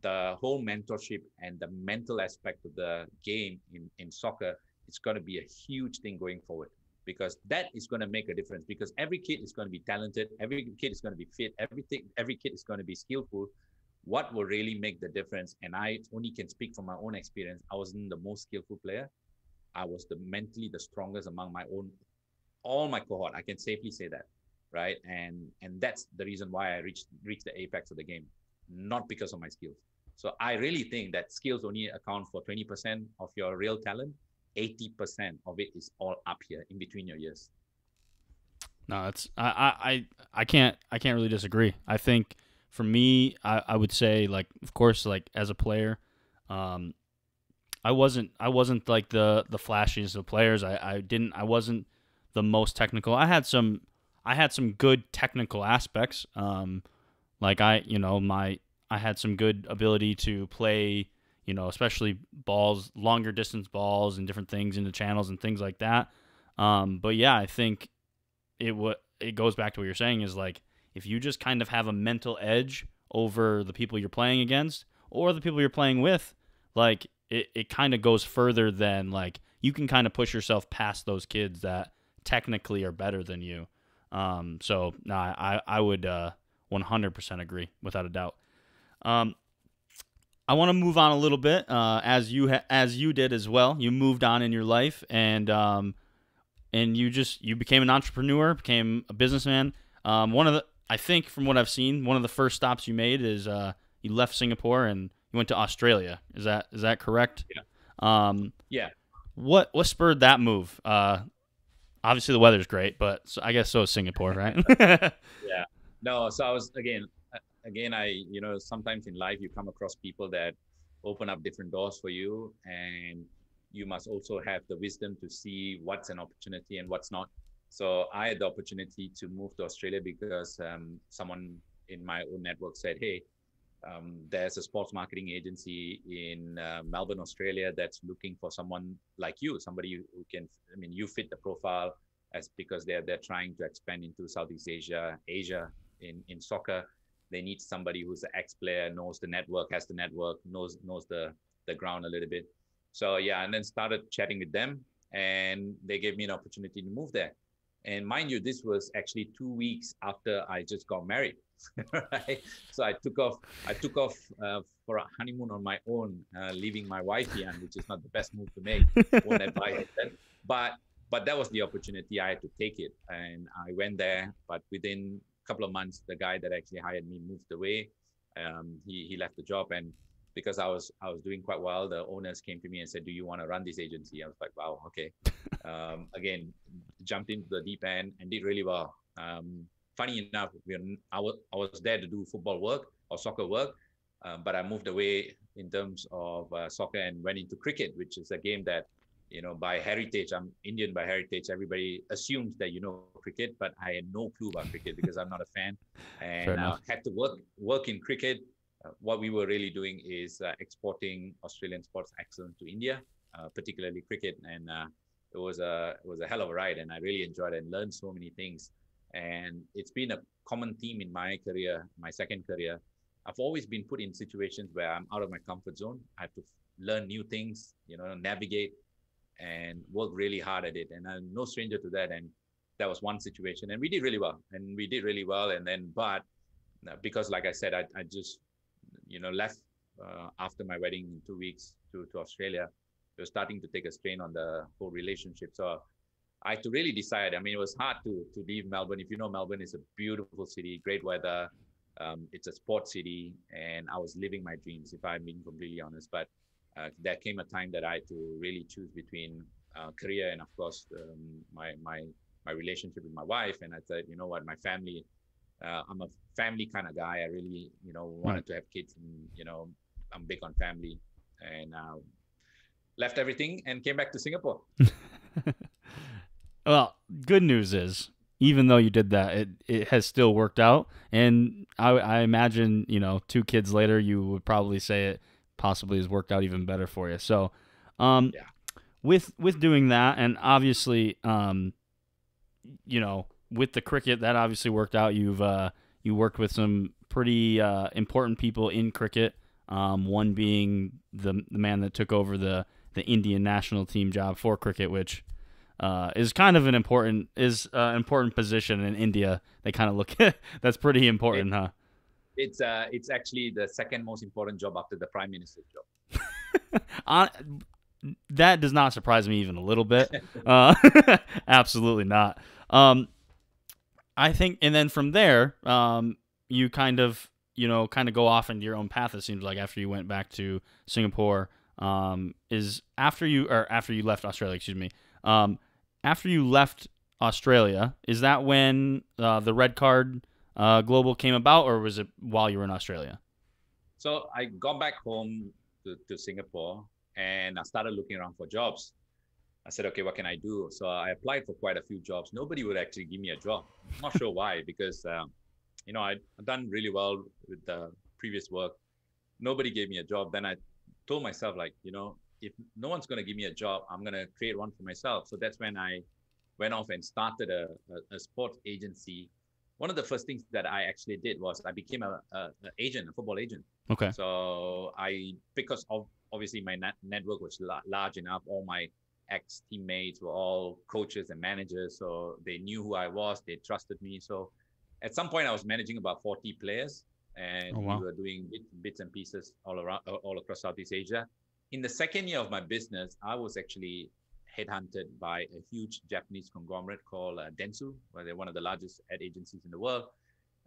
The whole mentorship and the mental aspect of the game in soccer, it's going to be a huge thing going forward, because that is going to make a difference, because every kid is going to be talented, every kid is going to be fit, every kid is going to be skillful. What will really make the difference, and I only can speak from my own experience, I wasn't the most skillful player. I was mentally the strongest among all my cohort. I can safely say that, right? And that's the reason why I reached the apex of the game, not because of my skills. So I really think that skills only account for 20% of your real talent. 80% of it is all up here in between your ears. No, it's I can't really disagree. I think for me, I would say like of course like as a player, um, I wasn't like the flashiest of players. I wasn't the most technical. I had some good technical aspects. Like I had some good ability to play, especially balls, longer distance balls and different things into channels and things like that. But yeah, I think it goes back to what you're saying is like if you just kind of have a mental edge over the people you're playing against or the people you're playing with, like it kind of goes further than like you can kind of push yourself past those kids that technically are better than you. So no, I would 100% agree without a doubt. Um, I want to move on a little bit, as you did as well. You moved on in your life, and you became an entrepreneur, became a businessman. One of the I think from what I've seen, one of the first stops you made is you left Singapore and you went to Australia. Is that correct? Yeah. Um, Yeah. what spurred that move? Obviously the weather's great, but I guess so is Singapore, right? Yeah. No, so I was again, sometimes in life you come across people that open up different doors for you, and you must also have the wisdom to see what's an opportunity and what's not. So I had the opportunity to move to Australia because someone in my own network said, "Hey, there's a sports marketing agency in Melbourne, Australia, that's looking for someone like you, somebody who can. I mean, you fit the profile as because they're trying to expand into Southeast Asia in soccer. They need somebody who's an ex-player, knows the network, has the network, knows the ground a little bit. So yeah, and then started chatting with them, and they gave me an opportunity to move there. And mind you, this was actually 2 weeks after I just got married. Right? So I took off for a honeymoon on my own, leaving my wife behind, which is not the best move to make. Won't advise that. But that was the opportunity. I had to take it, and I went there. But within a couple of months, the guy that actually hired me moved away. He left the job, and because I was doing quite well, the owners came to me and said, "Do you want to run this agency?" I was like, "Wow, okay." Again, jumped into the deep end and did really well. Funny enough, I was there to do football work or soccer work, but I moved away in terms of soccer and went into cricket, which is a game that, by heritage, I'm Indian by heritage. Everybody assumes that cricket, but I had no clue about cricket because I'm not a fan, and had to work in cricket. What we were really doing is exporting Australian sports excellence to India, particularly cricket, and it was a hell of a ride, and I really enjoyed it and learned so many things. And it's been a common theme in my career, my second career. I've always been put in situations where I'm out of my comfort zone. I have to learn new things, navigate and work really hard at it. And I'm no stranger to that. And that was one situation. And we did really well. And then, but because like I said, I just, left after my wedding in 2 weeks to Australia. It was starting to take a strain on the whole relationship. So I had to really decide. I mean, it was hard to leave Melbourne. If you know, Melbourne is a beautiful city, great weather. It's a sports city, and I was living my dreams, if I'm being completely honest. But there came a time that I had to really choose between career and, of course, my relationship with my wife. And I said, you know what, my family. I'm a family kind of guy. I really, wanted to have kids, and I'm big on family, and left everything and came back to Singapore. Well, good news is, even though you did that, it has still worked out. And I imagine, 2 kids later, you would probably say it possibly has worked out even better for you. So, Yeah. with doing that, and obviously, with the cricket, that obviously worked out. You worked with some pretty important people in cricket. One being the man that took over the Indian national team job for cricket, which is kind of an important position in India. They kind of look at that's pretty important, huh? It's actually the second most important job after the prime minister's job. That does not surprise me even a little bit. Absolutely not. I think, and then from there, you kind of go off into your own path. It seems like after you went back to Singapore, is after you left Australia. Excuse me. After you left Australia. Is that when the red card global came about, or was it while you were in Australia? So I got back home to Singapore and I started looking around for jobs. I said, okay, what can I do? So I applied for quite a few jobs. Nobody would actually give me a job. I'm not sure why, because I've done really well with the previous work. Nobody gave me a job. Then I told myself, like, if no one's going to give me a job, I'm going to create one for myself. So that's when I went off and started a sports agency. One of the first things that I actually did was I became a agent, a football agent. Okay. So because of obviously my network was large enough, all my ex teammates were all coaches and managers, so they knew who I was, they trusted me. So at some point I was managing about 40 players, and we were doing bits and pieces all across Southeast Asia. In the second year of my business, I was actually headhunted by a huge Japanese conglomerate called Dentsu, where they're one of the largest ad agencies in the world.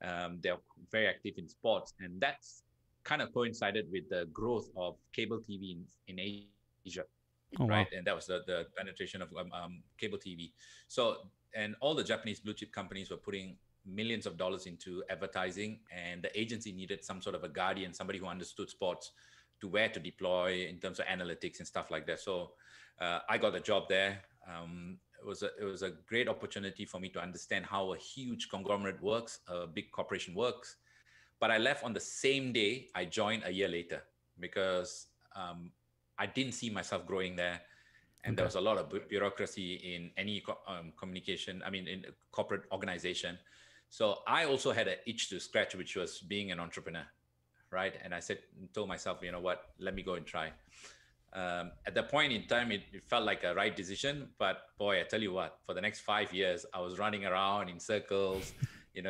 They're very active in sports, and that's kind of coincided with the growth of cable TV in Asia. Right. And that was the penetration of cable TV. So, and all the Japanese blue chip companies were putting millions of dollars into advertising, and the agency needed some sort of a guardian, somebody who understood sports, to where to deploy in terms of analytics and stuff like that. So I got a job there. It was a great opportunity for me to understand how a huge conglomerate works, a big corporation works. But I left on the same day I joined a year later, because I didn't see myself growing there. And there was a lot of bureaucracy in any communication, in a corporate organization. So I also had an itch to scratch, which was being an entrepreneur, right? And I told myself, you know what, let me go and try. At that point in time, it felt like a right decision. But boy, I tell you what, for the next 5 years, I was running around in circles,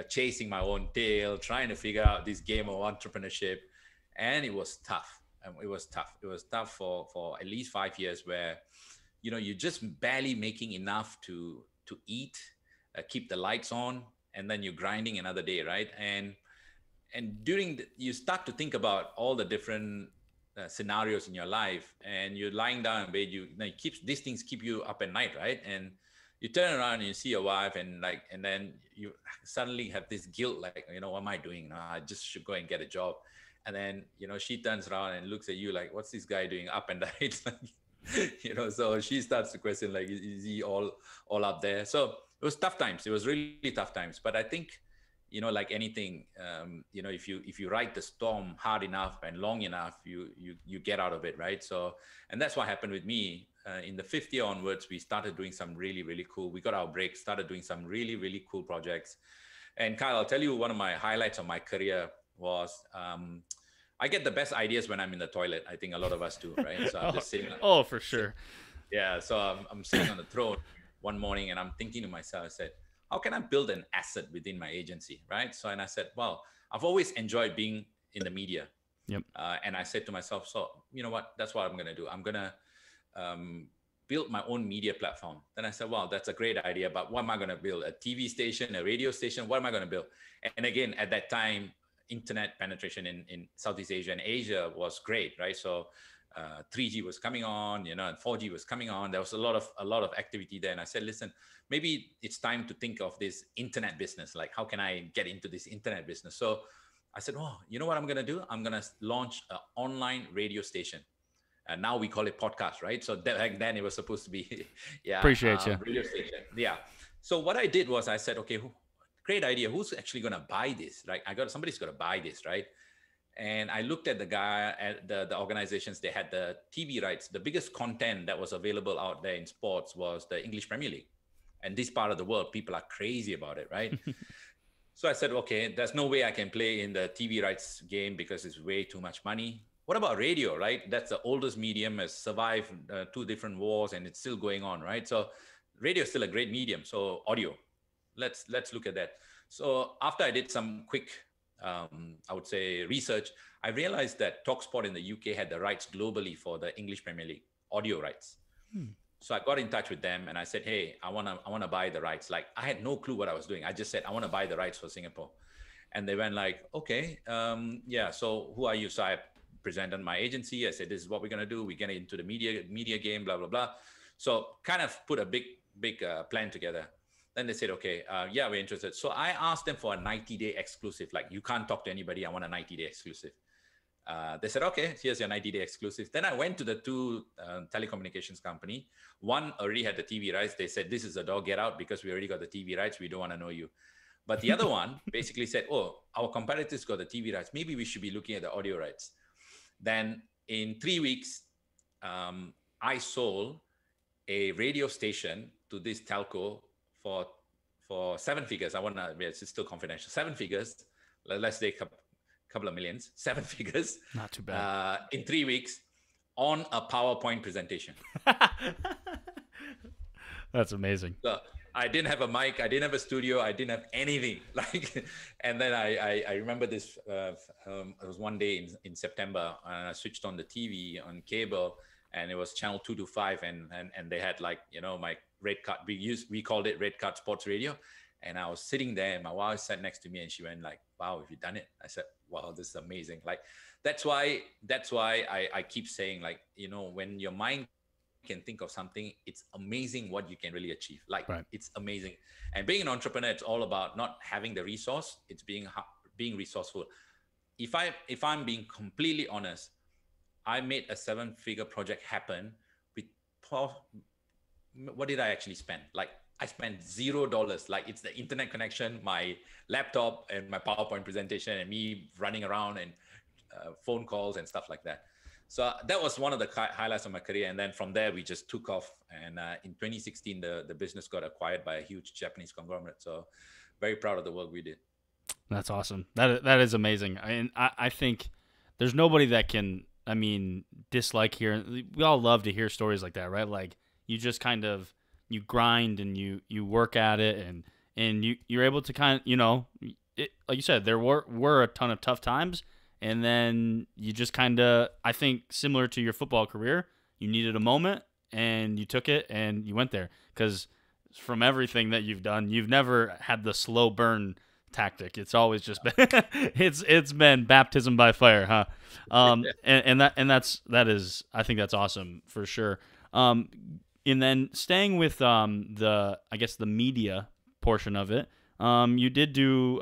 chasing my own tail, trying to figure out this game of entrepreneurship. And it was tough. It was tough for at least 5 years, where, you're just barely making enough to eat, keep the lights on, and then you're grinding another day, right? And you start to think about all the different scenarios in your life, and you're lying down in bed, these things keep you up at night, right? And you turn around and you see your wife, and then you suddenly have this guilt, like, what am I doing now? I just should go and get a job. And then, she turns around and looks at you like, what's this guy doing up and down? It's like, so she starts to question, like, is he all up there? So it was tough times. It was really tough times. But I think, like anything, if you ride the storm hard enough and long enough, you get out of it, right? So, and that's what happened with me. In the fifth year onwards, we started doing some really, really cool. We got our break, started doing some really, really cool projects. And Kyle, I'll tell you, one of my highlights of my career was I get the best ideas when I'm in the toilet. I think a lot of us do, right? So I'm just sitting. For sure. Yeah. So I'm sitting on the throne one morning, and I'm thinking to myself, I said, how can I build an asset within my agency, right? So, and I said, well, I've always enjoyed being in the media. Yep. And I said to myself, so you know what? That's what I'm going to do. I'm going to build my own media platform. Then I said, well, that's a great idea, but what am I going to build? A TV station, a radio station? What am I going to build? And again, at that time, internet penetration in Southeast Asia and Asia was great, right? So 3G was coming on, and 4G was coming on. There was a lot of activity there. And I said, listen, maybe it's time to think of this internet business. Like, how can I get into this internet business? So I said, oh, you know what I'm going to do? I'm going to launch an online radio station. And now we call it podcast, right? So back then it was supposed to be, Appreciate you. Radio station. Yeah. So what I did was I said, okay, great idea. Who's actually going to buy this? Right? Somebody's going to buy this, right? And I looked at the guy at the organizations. They had the TV rights. The biggest content that was available out there in sports was the English Premier League. And this part of the world, people are crazy about it, right? So I said, okay, there's no way I can play in the TV rights game because it's way too much money. What about radio, right? That's the oldest medium, has survived 2 different wars, and it's still going on, right? So radio is still a great medium. So audio, let's look at that. So after I did some quick, I would say, research, I realized that TalkSport in the UK had the rights globally for the English Premier League, audio rights. So I got in touch with them and I said, hey, I wanna buy the rights. Like, I had no clue what I was doing. I just said, I want to buy the rights for Singapore. And they went like, okay, yeah, so who are you? So I presented my agency. I said, this is what we're going to do. We get into the media game, blah, blah, blah. So kind of put a big plan together. Then they said, okay, yeah, we're interested. So I asked them for a 90-day exclusive. Like, you can't talk to anybody. I want a 90-day exclusive. They said, okay, here's your 90-day exclusive. Then I went to the two telecommunications company. One already had the TV rights. They said, this is a dog, get out, because we already got the TV rights. We don't want to know you. But the other one basically said, oh, our competitors got the TV rights. Maybe we should be looking at the audio rights. Then in 3 weeks, I sold a radio station to this telco for 7 figures. I want to, it's still confidential, 7 figures. Let's say a couple of millions, 7 figures. Not too bad. In 3 weeks on a PowerPoint presentation. That's amazing. So I didn't have a mic. I didn't have a studio. I didn't have anything. And then I remember this. It was one day in September, and I switched on the TV on cable, and it was channel 225, and they had, like, you know, my red card. We called it red card sports radio, and I was sitting there, and my wife sat next to me, and she went like, "Wow, have you done it?" I said, "Wow, this is amazing." Like, that's why I keep saying, like, you know, when your mind can think of something, it's amazing what you can really achieve. Like, right. It's amazing. And being an entrepreneur, it's all about not having the resource. It's being resourceful. If I'm being completely honest, I made a 7-figure project happen with, what did I actually spend? Like, I spent $0. Like, it's the internet connection, my laptop, and my PowerPoint presentation, and me running around, and phone calls and stuff like that. So that was one of the highlights of my career. And then from there, we just took off. And in 2016, the business got acquired by a huge Japanese conglomerate. So very proud of the work we did. That's awesome. That is amazing. I think there's nobody that can, dislike hearing. We all love to hear stories like that, right? Like, you just kind of, you grind and you work at it, and you're able to kind of, like you said, there were a ton of tough times. And then you just kind of, I think, similar to your football career, you needed a moment and you took it and you went there. Because from everything that you've done, you've never had the slow burn tactic. It's always just been it's been baptism by fire, huh? That is, I think that's awesome for sure. And then staying with the media portion of it, you did do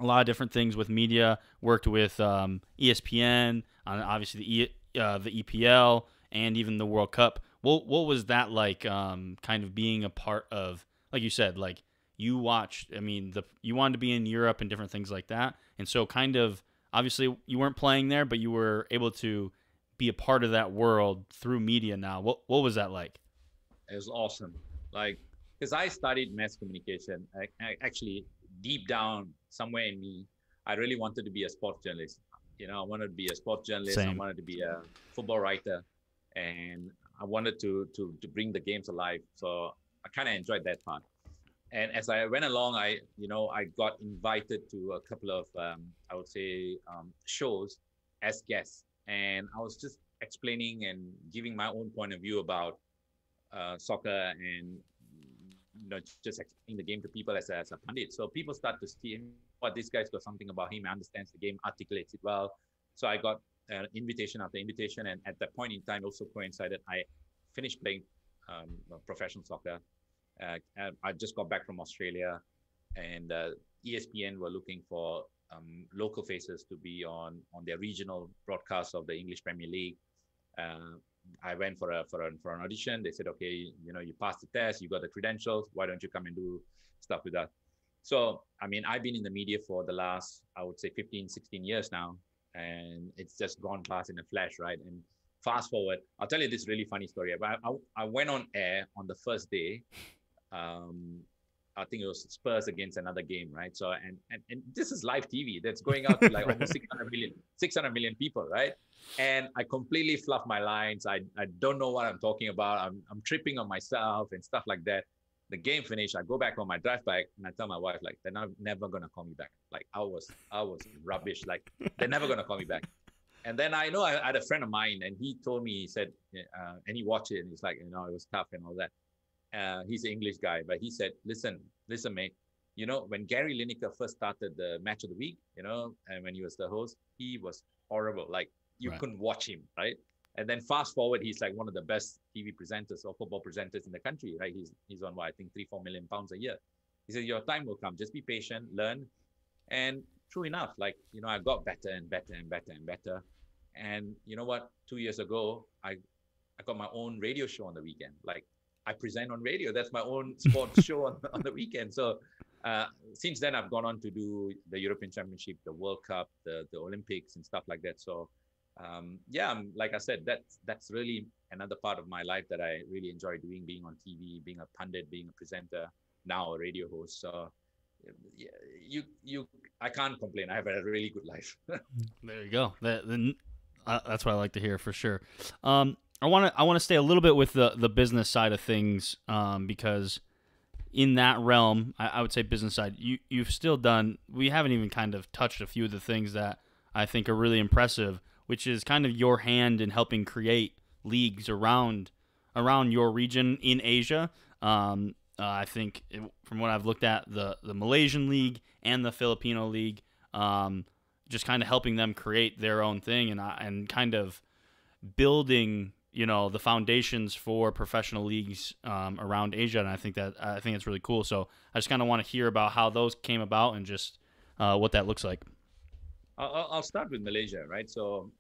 a lot of different things with media. Worked with ESPN on obviously the EPL and even the World Cup. What was that like? Kind of being a part of, like you said, like you watched. You wanted to be in Europe and different things like that, and so kind of obviously you weren't playing there, but you were able to be a part of that world through media. Now, what was that like? It was awesome. Like, because I studied mass communication. I actually, deep down somewhere in me, I really wanted to be a sports journalist. I wanted to be a sports journalist. Same. I wanted to be a football writer, and I wanted to bring the games alive. So I kind of enjoyed that part. And as I went along, I got invited to a couple of, shows as guests. And I was just explaining and giving my own point of view about soccer, and just explaining the game to people as a pundit. So people start to see what this guy's got something about him, understands the game, articulates it well. So I got invitation after invitation, and at that point in time also coincided I finished playing professional soccer. I just got back from Australia, and ESPN were looking for local faces to be on their regional broadcasts of the English Premier League. I went for an audition. They said, okay, you passed the test, you got the credentials, why don't you come and do stuff with us? So, I've been in the media for the last, I would say 15, 16 years now, and it's just gone past in a flash, right? And fast forward, I'll tell you this really funny story. I went on air on the first day. I think it was Spurs against another game, right? So, and this is live TV that's going out to like almost 600 million people, right? And I completely fluff my lines. I don't know what I'm talking about. I'm tripping on myself and stuff like that. The game finished. I go back home, I drive back, and I tell my wife, like, they're never gonna call me back. Like, I was rubbish. Like, they're never gonna call me back. And then I had a friend of mine, and he told me, he said, and he watched it, and he's like, it was tough and all that. He's an English guy, but he said, listen, mate, when Gary Lineker first started the match of the week, and when he was the host, he was horrible. Like, you couldn't watch him, right? And then fast forward, he's like one of the best TV presenters or football presenters in the country, right? He's on what, I think 3-4 million pounds a year. He said, your time will come. Just be patient, learn. And true enough, like, I got better and better and better and better. And you know what? 2 years ago, I got my own radio show on the weekend. Like, I present on radio. That's my own sports show on the weekend. So since then, I've gone on to do the European Championship, the World Cup, the Olympics and stuff like that. So yeah, like I said, that's really another part of my life that I really enjoy doing, being on TV, being a pundit, being a presenter, now a radio host. So I can't complain. I have a really good life. There you go. That's what I like to hear for sure. I want to stay a little bit with the business side of things, because in that realm, I would say business side, you've still done. We haven't even kind of touched a few of the things that I think are really impressive, which is kind of your hand in helping create leagues around your region in Asia. I think from what I've looked at, the Malaysian league and the Filipino league, just kind of helping them create their own thing and kind of building, the foundations for professional leagues around Asia. And I think it's really cool. So I just kind of want to hear about how those came about and just what that looks like. I'll start with Malaysia, right? So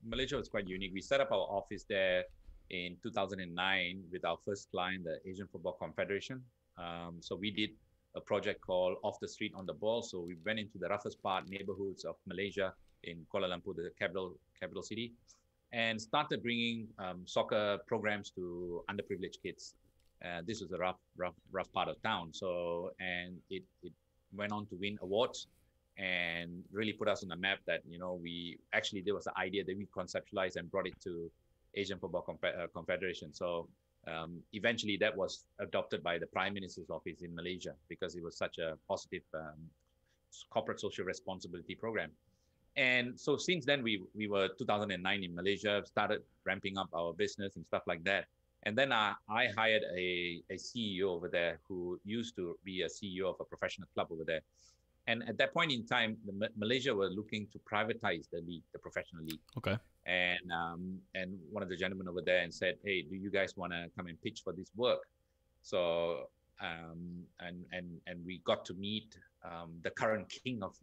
Malaysia was quite unique. We set up our office there in 2009 with our first client, the Asian Football Confederation. So we did a project called Off the Street on the Ball. So we went into the roughest part neighborhoods of Malaysia in Kuala Lumpur, the capital city, and started bringing soccer programs to underprivileged kids. This was a rough part of town. So, and it went on to win awards and really put us on the map that, there was an idea that we conceptualized and brought it to Asian Football Confederation. So eventually that was adopted by the Prime Minister's office in Malaysia because it was such a positive corporate social responsibility program. And so since then, we were 2009 in Malaysia, started ramping up our business and stuff like that. And then I hired a CEO over there who used to be a CEO of a professional club over there. And at that point in time, Malaysia were looking to privatize the league, the professional league. Okay. And one of the gentlemen over there and said, "Hey, do you guys want to come and pitch for this work?" So and we got to meet the current king of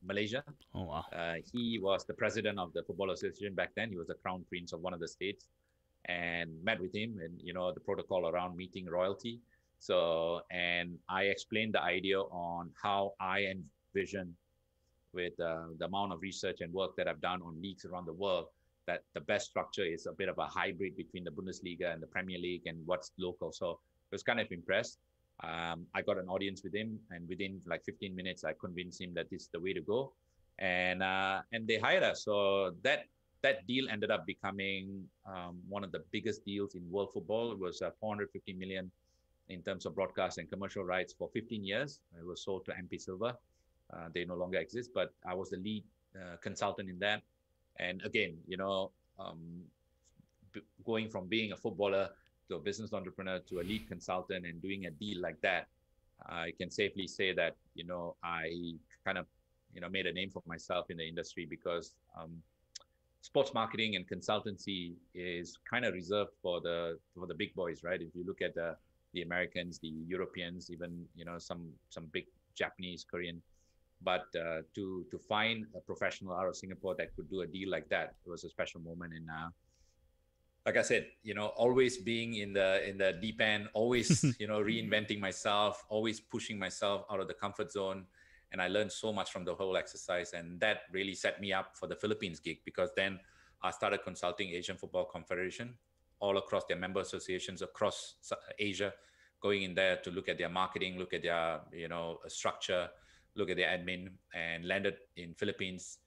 Malaysia. Oh wow. He was the president of the Football Association back then. He was the crown prince of one of the states, and met with him, and the protocol around meeting royalty. So, and I explained the idea on how I envision, with the amount of research and work that I've done on leagues around the world, that the best structure is a bit of a hybrid between the Bundesliga and the Premier League and what's local. So I was kind of impressed. I got an audience with him, and within like 15 minutes, I convinced him that this is the way to go. And they hired us. So that deal ended up becoming one of the biggest deals in world football. It was 450 million in terms of broadcast and commercial rights for 15 years. It was sold to MP Silva. They no longer exist, but I was the lead consultant in that. And again, going from being a footballer to a business entrepreneur to a lead consultant and doing a deal like that, I can safely say that, I kind of, made a name for myself in the industry, because sports marketing and consultancy is kind of reserved for the big boys, right? If you look at the Americans, the Europeans, even, some big Japanese, Korean. But to find a professional out of Singapore that could do a deal like that, it was a special moment. And like I said, always being in the deep end, always, reinventing myself, always pushing myself out of the comfort zone. And I learned so much from the whole exercise. And that really set me up for the Philippines gig, because then I started consulting Asian Football Confederation all across their member associations across Asia, going in there to look at their marketing, look at their, structure, look at their admin, and landed in Philippines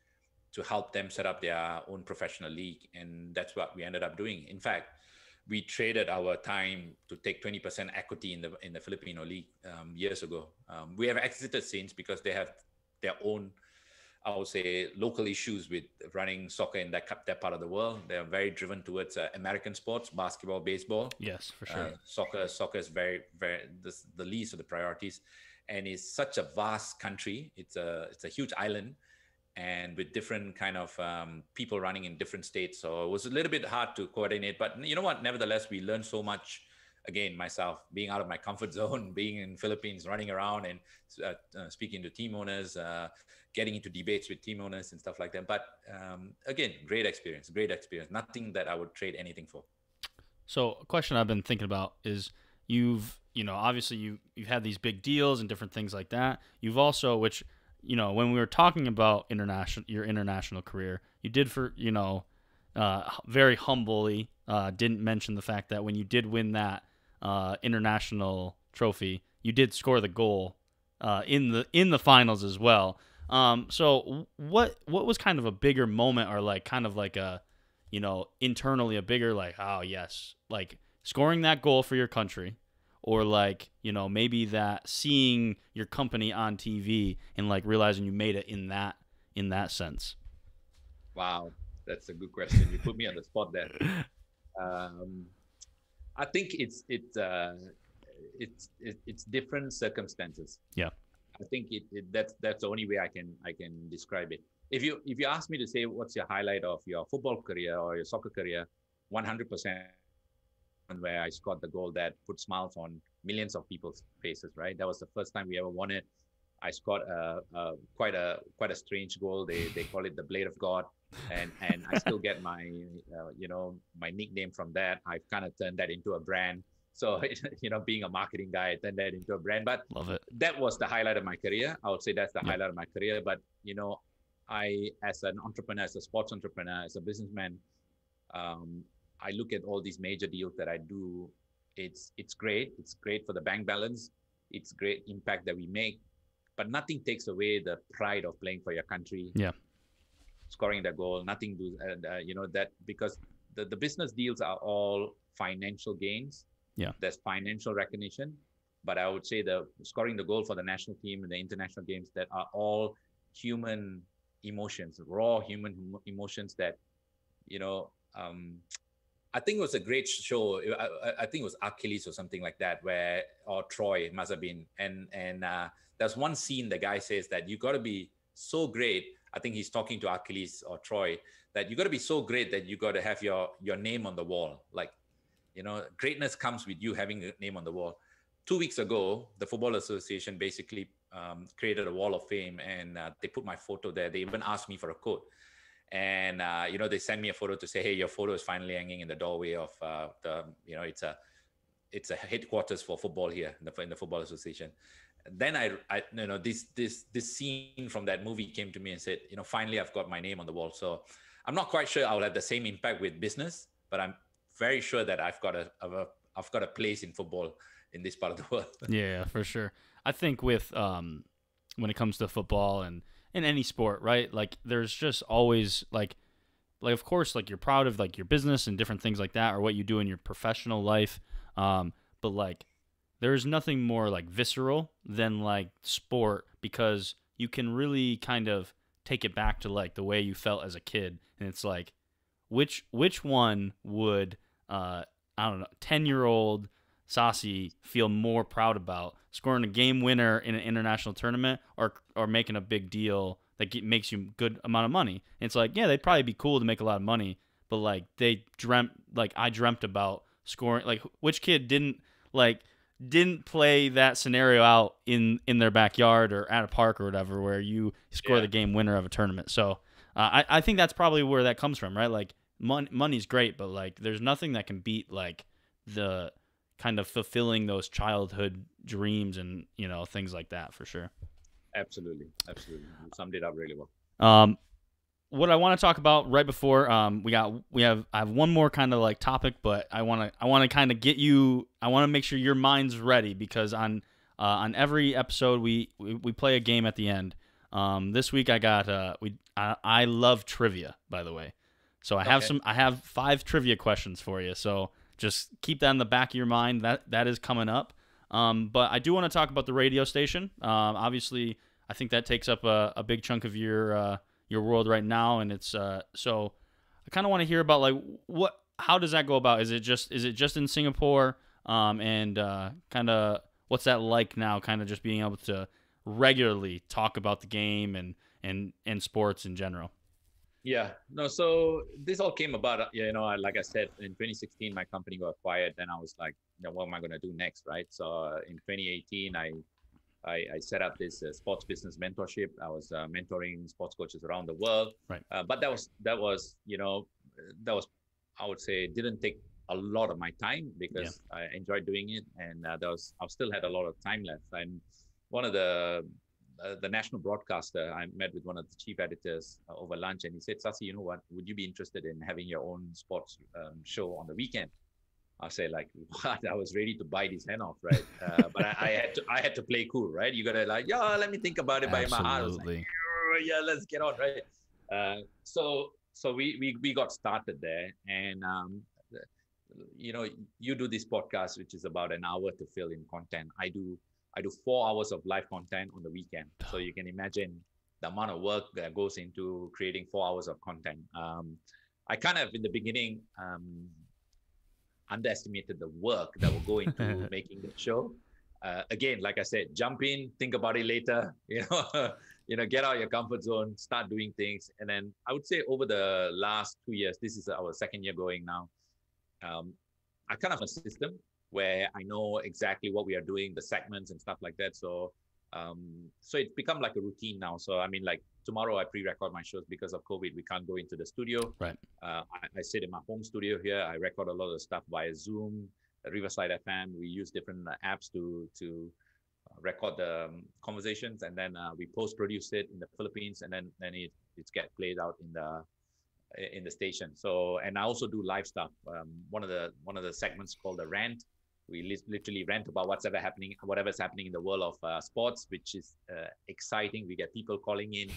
to help them set up their own professional league. And that's what we ended up doing. In fact, we traded our time to take 20% equity in the Filipino league years ago. We have exited since, because they have their own, I would say, local issues with running soccer in that part of the world. They're very driven towards American sports, basketball, baseball. Yes, for sure. Soccer is very, very the least of the priorities, and it's such a vast country. It's a huge island, and with different kind of people running in different states. So it was a little bit hard to coordinate, but you know what? Nevertheless, we learned so much. Again, myself being out of my comfort zone, being in Philippines, running around and speaking to team owners, getting into debates with team owners and stuff like that. But again, great experience, great experience. Nothing that I would trade anything for. So a question I've been thinking about is obviously you've had these big deals and different things like that. You've also, which, when we were talking about your international career, you did very humbly, didn't mention the fact that when you did win that international trophy, you did score the goal in the finals as well. So what was kind of a bigger moment, or like kind of like a, internally a bigger, like, oh yes, like scoring that goal for your country, or like, maybe that seeing your company on TV and like realizing you made it in that sense? Wow, that's a good question. You put me on the spot there. Um, I think it's different circumstances. Yeah. I think that's the only way I can describe it. If you ask me to say what's your highlight of your football career or your soccer career, 100% where I scored the goal that put smiles on millions of people's faces. Right, that was the first time we ever won it. I scored quite a strange goal. They call it the Blade of God, and I still get my my nickname from that. I've kind of turned that into a brand. So being a marketing guy, I turned that into a brand. But Love it. that was the highlight of my career. I would say that's the highlight of my career. But I, as an entrepreneur, as a sports entrepreneur, as a businessman, I look at all these major deals that I do. It's great. It's great for the bank balance. It's great impact that we make. But nothing takes away the pride of playing for your country. Yeah. Scoring the goal, nothing do that, because the business deals are all financial gains. Yeah. There's financial recognition, but I would say the scoring the goal for the national team and the international games, that are all human emotions, raw human emotions that, I think it was a great show. I think it was Achilles or something like that, or Troy must have been. And there's one scene the guy says that you got to be so great. I think he's talking to Achilles or Troy, that you got to be so great that you got to have your name on the wall. Like, greatness comes with you having a name on the wall. 2 weeks ago, the Football Association basically created a wall of fame, and they put my photo there. They even asked me for a quote. And, they sent me a photo to say, hey, your photo is finally hanging in the doorway of it's a headquarters for football here in the Football Association. Then this scene from that movie came to me and said, finally I've got my name on the wall. So I'm not quite sure I'll have the same impact with business, but I'm very sure that I've got a place in football in this part of the world. Yeah, for sure. I think with when it comes to football and in any sport, right? Like there's just always like of course, like you're proud of like your business and different things like that, or what you do in your professional life. But like there's nothing more like visceral than like sport, because you can really kind of take it back to like the way you felt as a kid. And it's like, which one would, I don't know, 10-year-old Sasi feel more proud about, scoring a game winner in an international tournament, or making a big deal that makes you good amount of money? And it's like, yeah, they'd probably be cool to make a lot of money, but like I dreamt about scoring. Like which kid didn't play that scenario out in their backyard or at a park or whatever, where you score the game winner of a tournament? So I think that's probably where that comes from, right? Like money's great, but like there's nothing that can beat like the kind of fulfilling those childhood dreams and things like that, for sure. Absolutely. You summed it up really well. What I want to talk about right before I have one more kind of like topic, but I want to kind of get you. I want to make sure your mind's ready, because on every episode we play a game at the end. This week I got I love trivia, by the way, so I have 5 trivia questions for you. So just keep that in the back of your mind. That is coming up. But I do want to talk about the radio station. Obviously, I think that takes up a big chunk of your world right now, and it's so I kind of want to hear about like how does that go about? Is it just in Singapore? And kind of what's that like now? Kind of just being able to regularly talk about the game and and sports in general. Yeah, no, so this all came about, like I said, in 2016, my company got acquired. Then I was like, what am I going to do next, right? So in 2018, I set up this sports business mentorship. I was mentoring sports coaches around the world. Right. But that was, I would say, didn't take a lot of my time because I enjoyed doing it, and I still had a lot of time left. And one of the national broadcaster, I met with one of the chief editors over lunch, and he said, "Sasi, you know what? Would you be interested in having your own sports show on the weekend?" I say like, what? I was ready to bite his hand off, right? But I had to play cool, right? You gotta like, yeah, let me think about it. But in my heart, I was like, yeah, let's get on, right? So we got started there, and you do this podcast, which is about an hour to fill in content. I do 4 hours of live content on the weekend, so you can imagine the amount of work that goes into creating 4 hours of content. I kind of in the beginning. Underestimated the work that will go into making the show. Again, like I said, jump in, think about it later, get out of your comfort zone, start doing things. And then I would say over the last 2 years, this is our second year going now. I kind of have a system where I know exactly what we are doing, the segments and stuff like that. So it's become like a routine now. So I mean, like tomorrow I pre-record my shows because of COVID. We can't go into the studio. Right. I sit in my home studio here. I record a lot of stuff via Zoom, Riverside FM. We use different apps to record the conversations, and then we post-produce it in the Philippines, and then it gets played out in the station. So, and I also do live stuff. One of the segments called the Rant. We literally rant about whatever's happening in the world of sports, which is exciting. We get people calling in,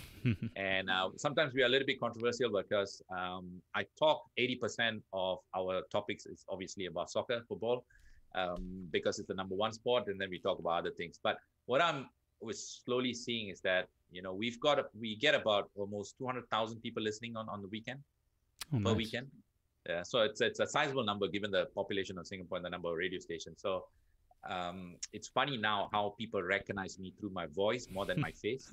and sometimes we are a little bit controversial because I talk 80% of our topics is obviously about soccer, football, because it's the number one sport, and then we talk about other things. But what we're slowly seeing is that we get about almost 200,000 people listening on the weekend per weekend. Yeah, so it's a sizable number given the population of Singapore and the number of radio stations. So it's funny now how people recognize me through my voice more than my face.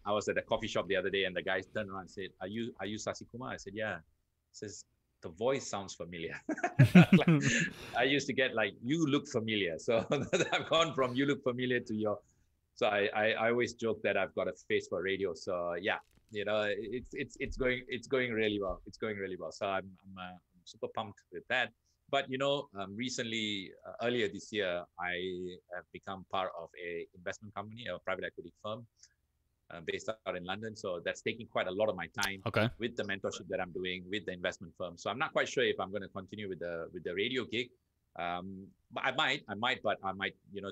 I was at a coffee shop the other day, and the guy turned around and said, "Are you Sasi Kumar?" I said, "Yeah." He says, "The voice sounds familiar." Like, I used to get like, "You look familiar." So I've gone from "you look familiar" to your. So I always joke that I've got a face for radio. So yeah. It's going really well. It's going really well. So I'm super pumped with that. But recently, earlier this year, I have become part of a investment company, a private equity firm, based out in London. So that's taking quite a lot of my time. Okay. With the mentorship that I'm doing with the investment firm. So I'm not quite sure if I'm going to continue with the radio gig. But I might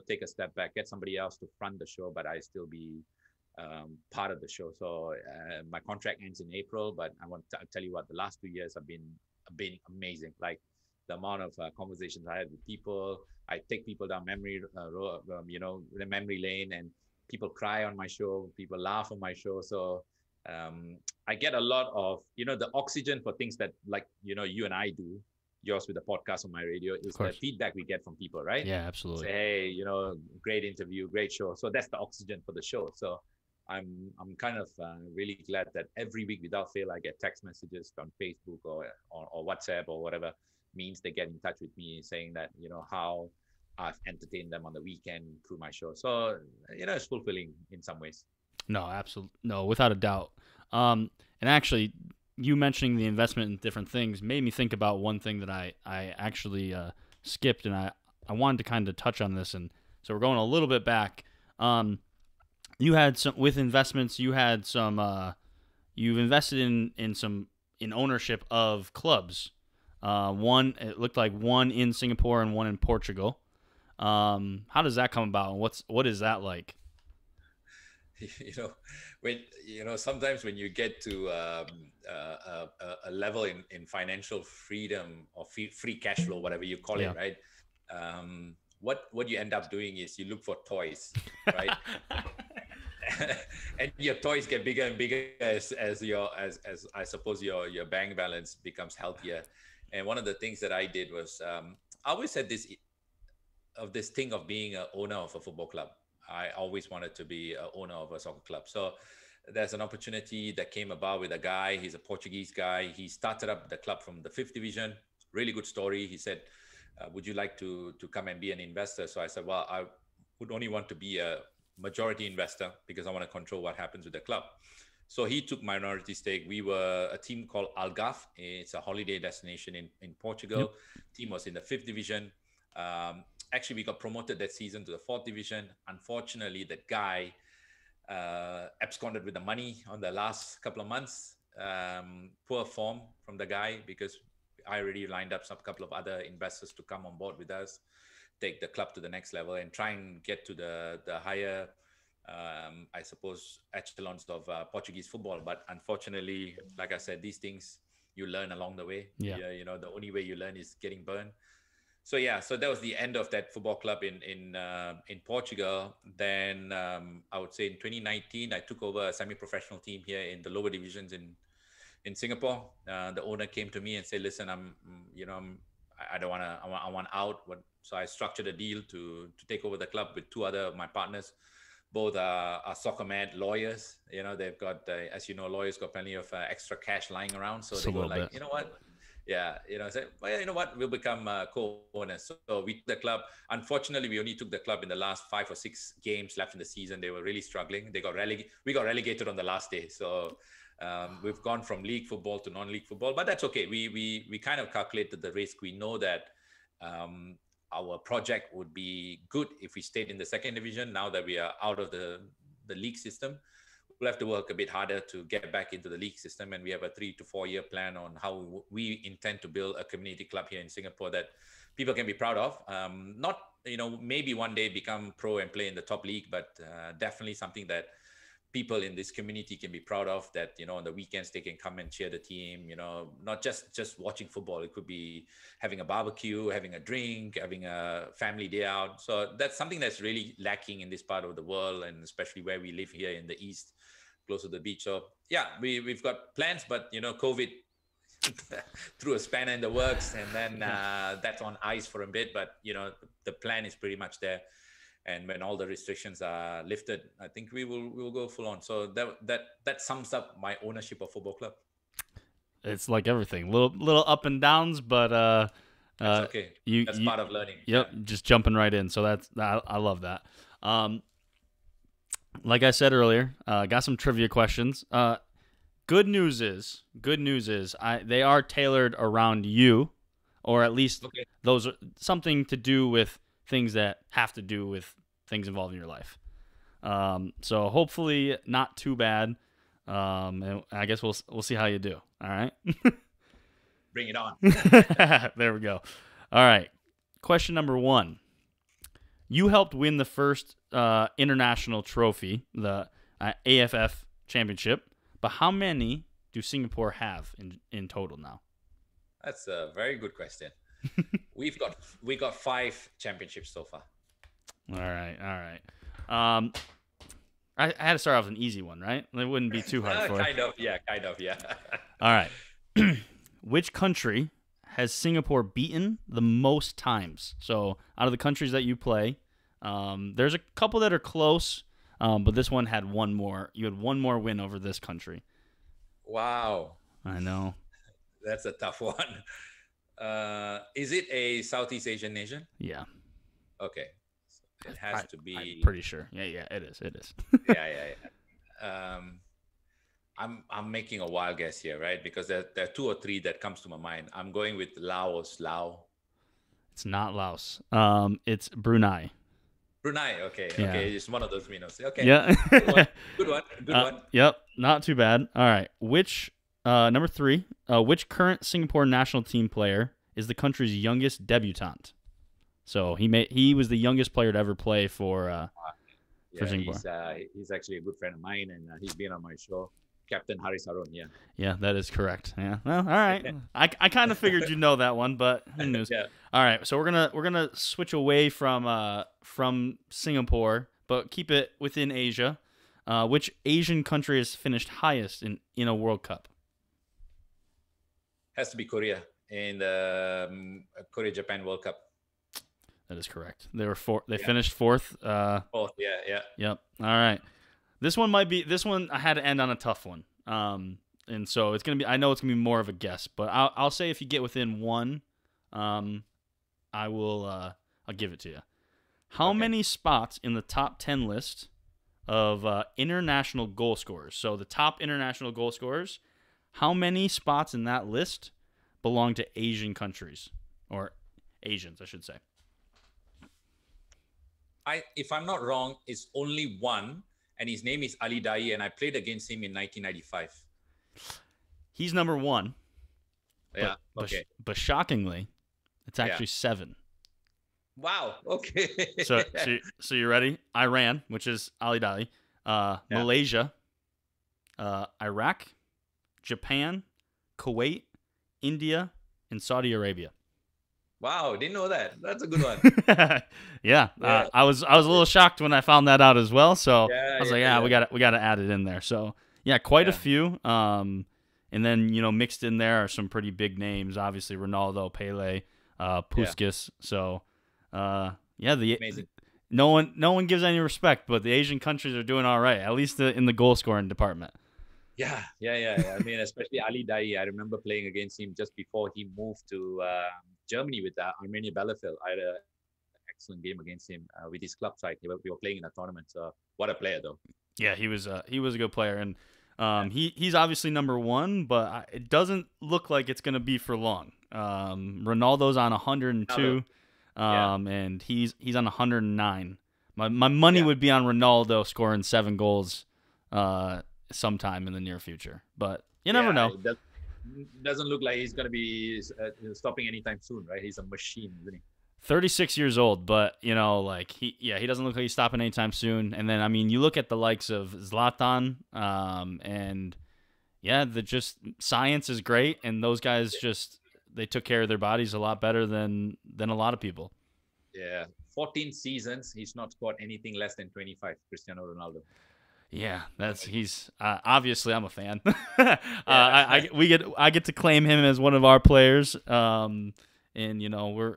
take a step back, get somebody else to front the show, but I still be part of the show. So my contract ends in April, but I want to tell you what, the last 2 years have been amazing. Like the amount of conversations I had with people. I take people down memory the memory lane, and people cry on my show, people laugh on my show. So I get a lot of the oxygen for things that, like you and I do, yours with the podcast on my radio, is the feedback we get from people, right? Yeah, absolutely. Say, hey, great interview, great show. So that's the oxygen for the show. So I'm kind of really glad that every week without fail I get text messages on Facebook or WhatsApp or whatever means they get in touch with me saying that how I've entertained them on the weekend through my show. So it's fulfilling in some ways. No, absolutely, no, without a doubt. And actually, you mentioning the investment in different things made me think about one thing that I actually skipped, and I wanted to kind of touch on this, and so we're going a little bit back. You had some with investments. You had some. You've invested in ownership of clubs. It looked like one in Singapore and one in Portugal. How does that come about? And what is that like? When sometimes when you get to a level in financial freedom or free cash flow, whatever you call it, right? What you end up doing is you look for toys, right? And your toys get bigger and bigger as I suppose your bank balance becomes healthier. And one of the things that I did was I always had this thing of being an owner of a football club. I always wanted to be an owner of a soccer club. So there's an opportunity that came about with a guy. He's a Portuguese guy. He started up the club from the fifth division. Really good story. He said, would you like to come and be an investor? So I said, well, I would only want to be a majority investor because I want to control what happens with the club. So he took minority stake. We were a team called Algarve. It's a holiday destination in Portugal. Yep. Team was in the fifth division. Actually, we got promoted that season to the fourth division. Unfortunately, that guy absconded with the money on the last couple of months. Poor form from the guy because I already lined up some couple of other investors to come on board with us, take the club to the next level and try and get to the higher, I suppose, echelons of Portuguese football. But unfortunately, like I said, these things you learn along the way. Yeah. You know, the only way you learn is getting burned. So yeah, so that was the end of that football club in Portugal. Then I would say in 2019, I took over a semi-professional team here in the lower divisions in Singapore. The owner came to me and said, "Listen, I don't want to. I want out." So I structured a deal to take over the club with two other of my partners. Both are soccer mad lawyers. You know, they've got, as you know, lawyers got plenty of extra cash lying around. So they go like, you know what? Yeah, say, well, you know what? We'll become co-owners. So we took the club. Unfortunately, we only took the club in the last 5 or 6 games left in the season. They were really struggling. We got relegated on the last day. So we've gone from league football to non-league football, but that's okay. We kind of calculated the risk. We know that our project would be good if we stayed in the second division. Now that we are out of the league system, we'll have to work a bit harder to get back into the league system. And we have a 3 to 4 year plan on how we intend to build a community club here in Singapore that people can be proud of. Not, maybe one day become pro and play in the top league, but definitely something that people in this community can be proud of, that, on the weekends they can come and cheer the team, not just watching football. It could be having a barbecue, having a drink, having a family day out. So that's something that's really lacking in this part of the world, and especially where we live here in the East, close to the beach. So yeah, we've got plans, but COVID threw a spanner in the works, and then that's on ice for a bit. But the plan is pretty much there. And when all the restrictions are lifted, I think we will go full on. So that sums up my ownership of football club. It's like everything, little up and downs, but that's okay. That's part of learning. Yep, yeah. Just jumping right in. So I love that. Like I said earlier, got some trivia questions. Good news is they are tailored around you, or at least those are something to do with things that have to do with things involving your life. So hopefully not too bad. And I guess we'll see how you do. All right. Bring it on. There we go. All right. Question number 1. You helped win the first international trophy, the AFF Championship, but how many do Singapore have in total now? That's a very good question. we got 5 championships so far. All right. I had to start off with an easy one, right? It wouldn't be too hard for you. Kind of, yeah. All right. Which country has Singapore beaten the most times? So out of the countries that you play, there's a couple that are close, but this one had one more. You had one more win over this country. Wow. I know. That's a tough one. Is it a Southeast Asian nation? Yeah. Okay. So it has to be. I'm pretty sure. Yeah, it is. Yeah. I'm making a wild guess here, right? Because there are 2 or 3 that comes to my mind. I'm going with Laos. It's not Laos. It's Brunei. Brunei. Okay. Yeah. Okay. It's one of those minnows. Okay. Yeah. Good one. Yep. Not too bad. All right. Number 3, which current Singapore national team player is the country's youngest debutant? So he was the youngest player to ever play for Singapore. He's actually a good friend of mine, and he's been on my show, Captain Haris Harun. Yeah. Yeah, that is correct. Yeah. Well, all right. I kind of figured you'd know that one, but who knows? Yeah. All right. So we're gonna switch away from Singapore, but keep it within Asia. Which Asian country has finished highest in a World Cup? Has to be Korea in the Korea-Japan World Cup. That is correct. They were They finished 4th. Fourth, yeah. Yep. All right. This one might be. This one I had to end on a tough one. And so it's gonna be. I know it's gonna be more of a guess, but I'll say if you get within one, I will. I'll give it to you. How Okay. many spots in the top 10 list of international goal scorers? So the top international goal scorers. How many spots in that list belong to Asian countries or Asians, I should say? If I'm not wrong, it's only one, and his name is Ali Dai, and I played against him in 1995. He's number one, Yeah. Okay. but shockingly, it's Yeah. actually 7. Wow. Okay. So you ready? Iran, which is Ali Dali, Malaysia, Iraq, Japan, Kuwait, India, and Saudi Arabia. Wow, didn't know that. That's a good one. Yeah, Yeah. I was a little shocked when I found that out as well. So Yeah, I was like, yeah, we got to add it in there. So yeah, quite a Yeah. few. And then mixed in there are some pretty big names. Obviously Ronaldo, Pele, Puskas. So Amazing. no one gives any respect, but the Asian countries are doing all right, at least in the goal scoring department. Yeah. I mean, especially Ali Dai. I remember playing against him just before he moved to Germany with Armenia Bielefeld. I had an excellent game against him with his club side. We were playing in a tournament. So what a player, though. Yeah, he was a good player, and he's obviously number one, but it doesn't look like it's going to be for long. Ronaldo's on 102, and he's on 109. My money would be on Ronaldo scoring 7 goals sometime in the near future, but you never know. It doesn't look like he's going to be stopping anytime soon, right? He's a machine, isn't he? 36 years old, but he doesn't look like he's stopping anytime soon. And then you look at the likes of Zlatan, and science is great, and those guys they took care of their bodies a lot better than a lot of people. Yeah, 14 seasons, he's not scored anything less than 25. Cristiano Ronaldo. Yeah, he's obviously I'm a fan. I get to claim him as one of our players, and we're.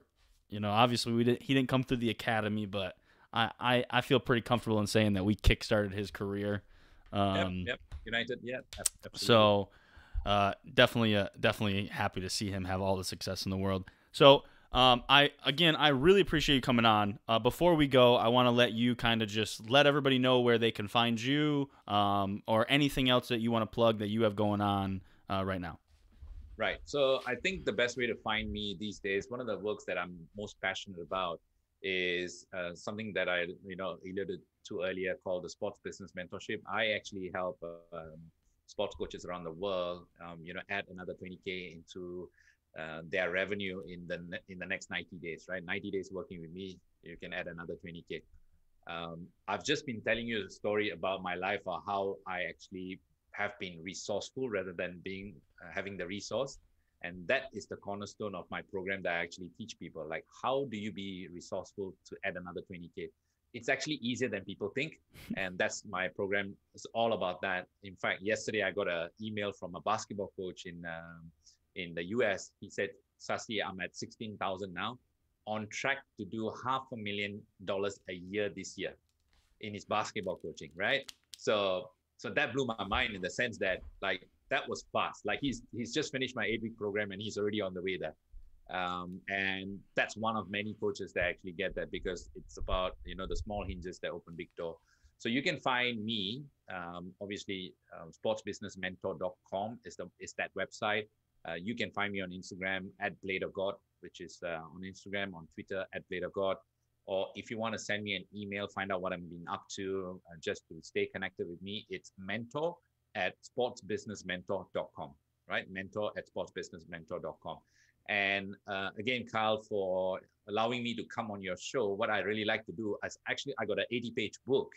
Obviously he didn't come through the academy, but I feel pretty comfortable in saying that we kickstarted his career. Yep. United, yeah. Absolutely. So definitely happy to see him have all the success in the world. So I really appreciate you coming on. Before we go, I want to let you kind of just let everybody know where they can find you, or anything else that you want to plug that you have going on right now. Right. So I think the best way to find me these days, one of the works that I'm most passionate about is something that I alluded to earlier called the Sports Business Mentorship. I actually help sports coaches around the world, add another 20K into their revenue in the next 90 days, right? 90 days working with me, you can add another 20K. I've just been telling you the story about my life, or how I actually have been resourceful rather than having the resource. And that is the cornerstone of my program that I actually teach people. Like, how do you be resourceful to add another 20K? It's actually easier than people think. And that's my program. It's all about that. In fact, yesterday I got an email from a basketball coach in the US. He said, Sasi, I'm at 16,000 now, on track to do $500,000 a year this year in his basketball coaching, right? So that blew my mind, in the sense that, like, that was fast. Like, he's just finished my 8-week program and he's already on the way there. And that's one of many coaches that actually get that, because it's about, the small hinges that open big door. So you can find me, obviously, sportsbusinessmentor.com is that website. You can find me on Instagram at Blade of God, which is on Instagram, on Twitter at Blade of God. Or if you want to send me an email, find out what I'm being up to, just to stay connected with me, it's mentor@sportsbusinessmentor.com, right? mentor@sportsbusinessmentor.com. And again, Kyle, for allowing me to come on your show, what I really like to do is I got an 80-page book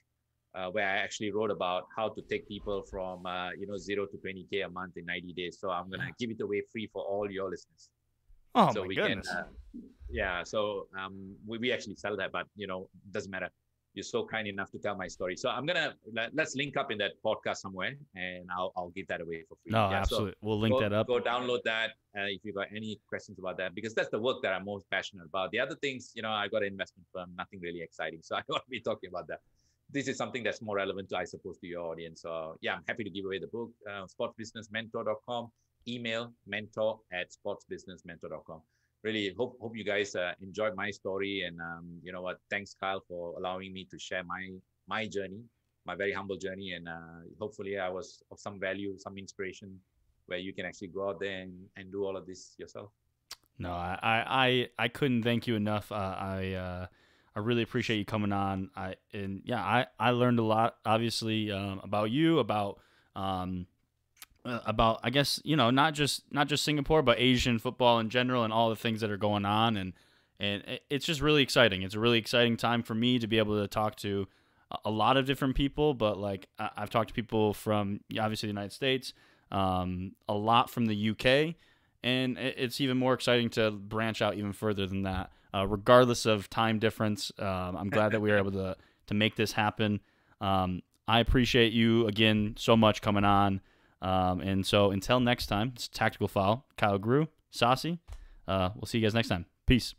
where I actually wrote about how to take people from 0 to 20K a month in 90 days. So I'm going to give it away free for all your listeners. Oh, so my goodness. So we actually sell that, but doesn't matter. You're so kind enough to tell my story. So let's link up in that podcast somewhere, and I'll give that away for free. No, absolutely. So we'll link that up. Go download that if you've got any questions about that, because that's the work that I'm most passionate about. The other things, I got an investment firm, nothing really exciting. So I don't want to be talking about that. this is something that's more relevant to, I suppose, to your audience. So yeah, I'm happy to give away the book, sportsbusinessmentor.com, email mentor@sportsbusinessmentor.com. Really hope you guys enjoyed my story. And you know what, thanks Kyle for allowing me to share my journey, my very humble journey. And hopefully I was of some value, some inspiration, where you can actually go out there and do all of this yourself. No, I couldn't thank you enough. I really appreciate you coming on. I learned a lot, obviously, about you, about I guess not just Singapore, but Asian football in general, and all the things that are going on, and it's just really exciting. It's a really exciting time for me to be able to talk to a lot of different people. But like I've talked to people from obviously the United States, a lot from the UK. And it's even more exciting to branch out even further than that. Regardless of time difference, I'm glad that we were able to make this happen. I appreciate you again so much coming on. And so until next time, it's Tactical Foul. Kyle Grew, Sasi. We'll see you guys next time. Peace.